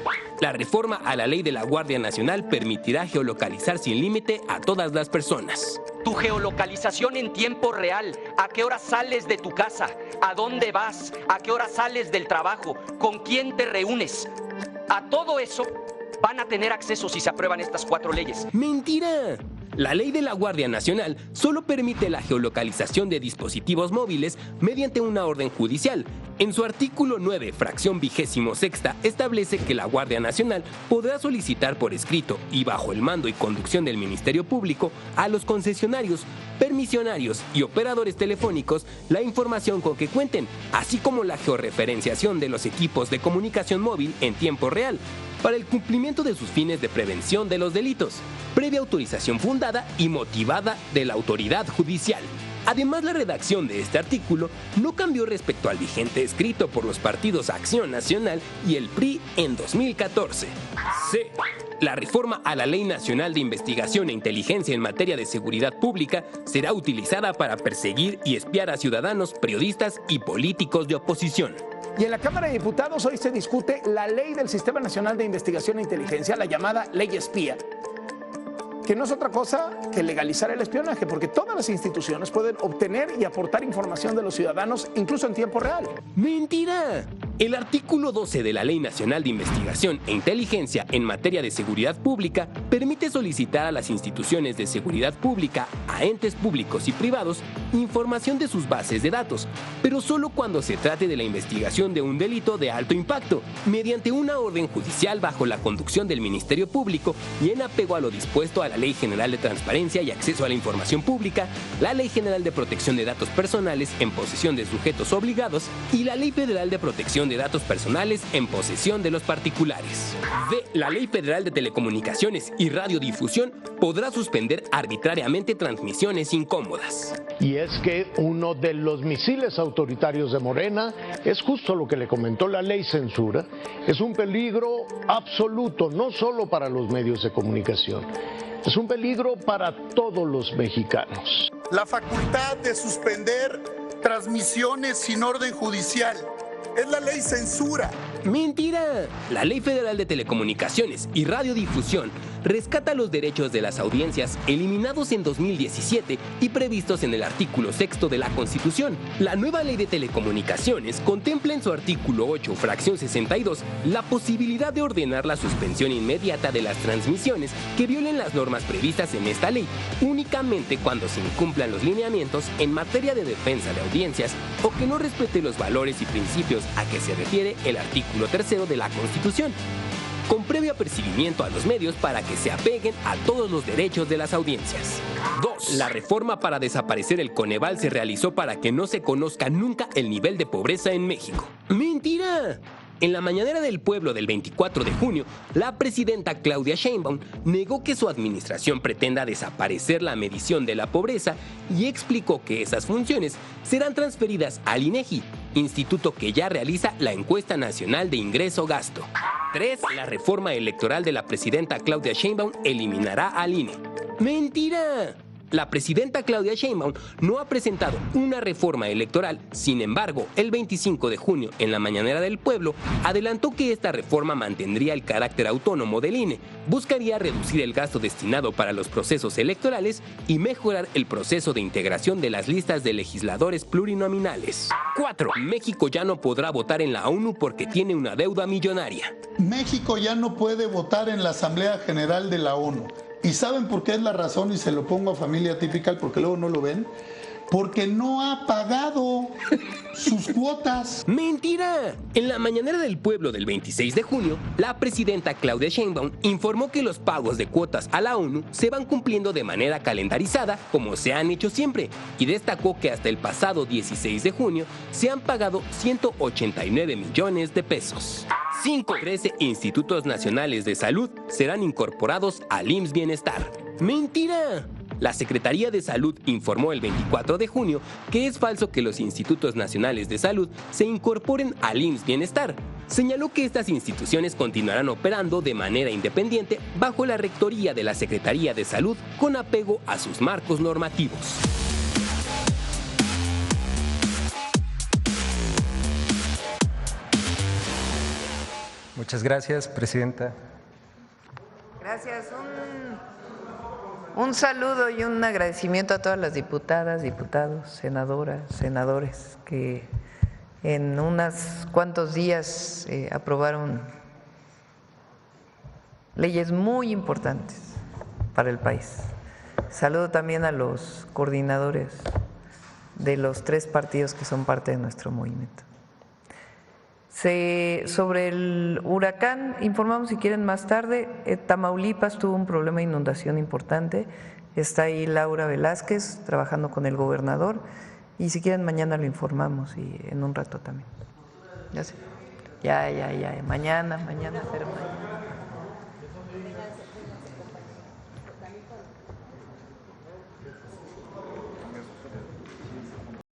La reforma a la ley de la Guardia Nacional permitirá geolocalizar sin límite a todas las personas.
Tu geolocalización en tiempo real, a qué hora sales de tu casa, a dónde vas, a qué hora sales del trabajo, con quién te reúnes. A todo eso van a tener acceso si se aprueban estas 4 leyes.
¡Mentira! La ley de la Guardia Nacional solo permite la geolocalización de dispositivos móviles mediante una orden judicial. En su artículo 9, fracción 26ª, establece que la Guardia Nacional podrá solicitar por escrito y bajo el mando y conducción del Ministerio Público a los concesionarios, permisionarios y operadores telefónicos la información con que cuenten, así como la georreferenciación de los equipos de comunicación móvil en tiempo real, para el cumplimiento de sus fines de prevención de los delitos, previa autorización fundada y motivada de la autoridad judicial. Además, la redacción de este artículo no cambió respecto al vigente escrito por los partidos Acción Nacional y el PRI en 2014. C. La reforma a la Ley Nacional de Investigación e Inteligencia en materia de seguridad pública será utilizada para perseguir y espiar a ciudadanos, periodistas y políticos de oposición.
Y en la Cámara de Diputados hoy se discute la ley del Sistema Nacional de Investigación e Inteligencia, la llamada Ley Espía, que no es otra cosa que legalizar el espionaje, porque todas las instituciones pueden obtener y aportar información de los ciudadanos, incluso en tiempo real.
¡Mentira! El artículo 12 de la Ley Nacional de Investigación e Inteligencia en materia de seguridad pública permite solicitar a las instituciones de seguridad pública, a entes públicos y privados, información de sus bases de datos, pero solo cuando se trate de la investigación de un delito de alto impacto, mediante una orden judicial bajo la conducción del Ministerio Público y en apego a lo dispuesto a la Ley General de Transparencia y Acceso a la Información Pública, la Ley General de Protección de Datos Personales en posesión de sujetos obligados y la Ley Federal de Protección de Datos Personales en posesión de los particulares. D. La Ley Federal de Telecomunicaciones y Radiodifusión podrá suspender arbitrariamente transmisiones incómodas.
Y es que uno de los misiles autoritarios de Morena es justo lo que le comentó la ley censura, es un peligro absoluto, no solo para los medios de comunicación, es un peligro para todos los mexicanos.
La facultad de suspender transmisiones sin orden judicial es la ley censura.
¡Mentira! La Ley Federal de Telecomunicaciones y Radiodifusión rescata los derechos de las audiencias eliminados en 2017 y previstos en el artículo 6 de la Constitución. La nueva Ley de Telecomunicaciones contempla en su artículo 8, fracción 62, la posibilidad de ordenar la suspensión inmediata de las transmisiones que violen las normas previstas en esta ley, únicamente cuando se incumplan los lineamientos en materia de defensa de audiencias o que no respete los valores y principios a que se refiere el artículo 3 de la Constitución, con previo apercibimiento a los medios para que se apeguen a todos los derechos de las audiencias. 2. La reforma para desaparecer el Coneval se realizó para que no se conozca nunca el nivel de pobreza en México. ¡Mentira! En la mañanera del pueblo del 24 de junio, la presidenta Claudia Sheinbaum negó que su administración pretenda desaparecer la medición de la pobreza y explicó que esas funciones serán transferidas al INEGI, instituto que ya realiza la encuesta nacional de ingreso-gasto. 3. La reforma electoral de la presidenta Claudia Sheinbaum eliminará al INE. ¡Mentira! La presidenta Claudia Sheinbaum no ha presentado una reforma electoral. Sin embargo, el 25 de junio, en la mañanera del pueblo, adelantó que esta reforma mantendría el carácter autónomo del INE, buscaría reducir el gasto destinado para los procesos electorales y mejorar el proceso de integración de las listas de legisladores plurinominales. 4. México ya no podrá votar en la ONU porque tiene una deuda millonaria.
México ya no puede votar en la Asamblea General de la ONU. ¿Y saben por qué es la razón? Y se lo pongo a Familia Típica porque luego no lo ven. Porque no ha pagado. sus cuotas.
¡Mentira! En la mañanera del pueblo del 26 de junio, la presidenta Claudia Sheinbaum informó que los pagos de cuotas a la ONU se van cumpliendo de manera calendarizada, como se han hecho siempre, y destacó que hasta el pasado 16 de junio se han pagado 189 millones de pesos. 13 institutos nacionales de salud serán incorporados al IMSS Bienestar. ¡Mentira! La Secretaría de Salud informó el 24 de junio que es falso que los institutos nacionales de salud se incorporen al IMSS Bienestar. Señaló que estas instituciones continuarán operando de manera independiente bajo la rectoría de la Secretaría de Salud con apego a sus marcos normativos.
Muchas gracias, presidenta.
Gracias. Un saludo y un agradecimiento a todas las diputadas, diputados, senadoras, senadores que en unos cuantos días aprobaron leyes muy importantes para el país. Saludo también a los coordinadores de los 3 partidos que son parte de nuestro movimiento. Sobre el huracán, informamos si quieren más tarde, Tamaulipas tuvo un problema de inundación importante, está ahí Laura Velázquez trabajando con el gobernador y si quieren mañana lo informamos y en un rato también. Ya sé. Ya, mañana, pero mañana.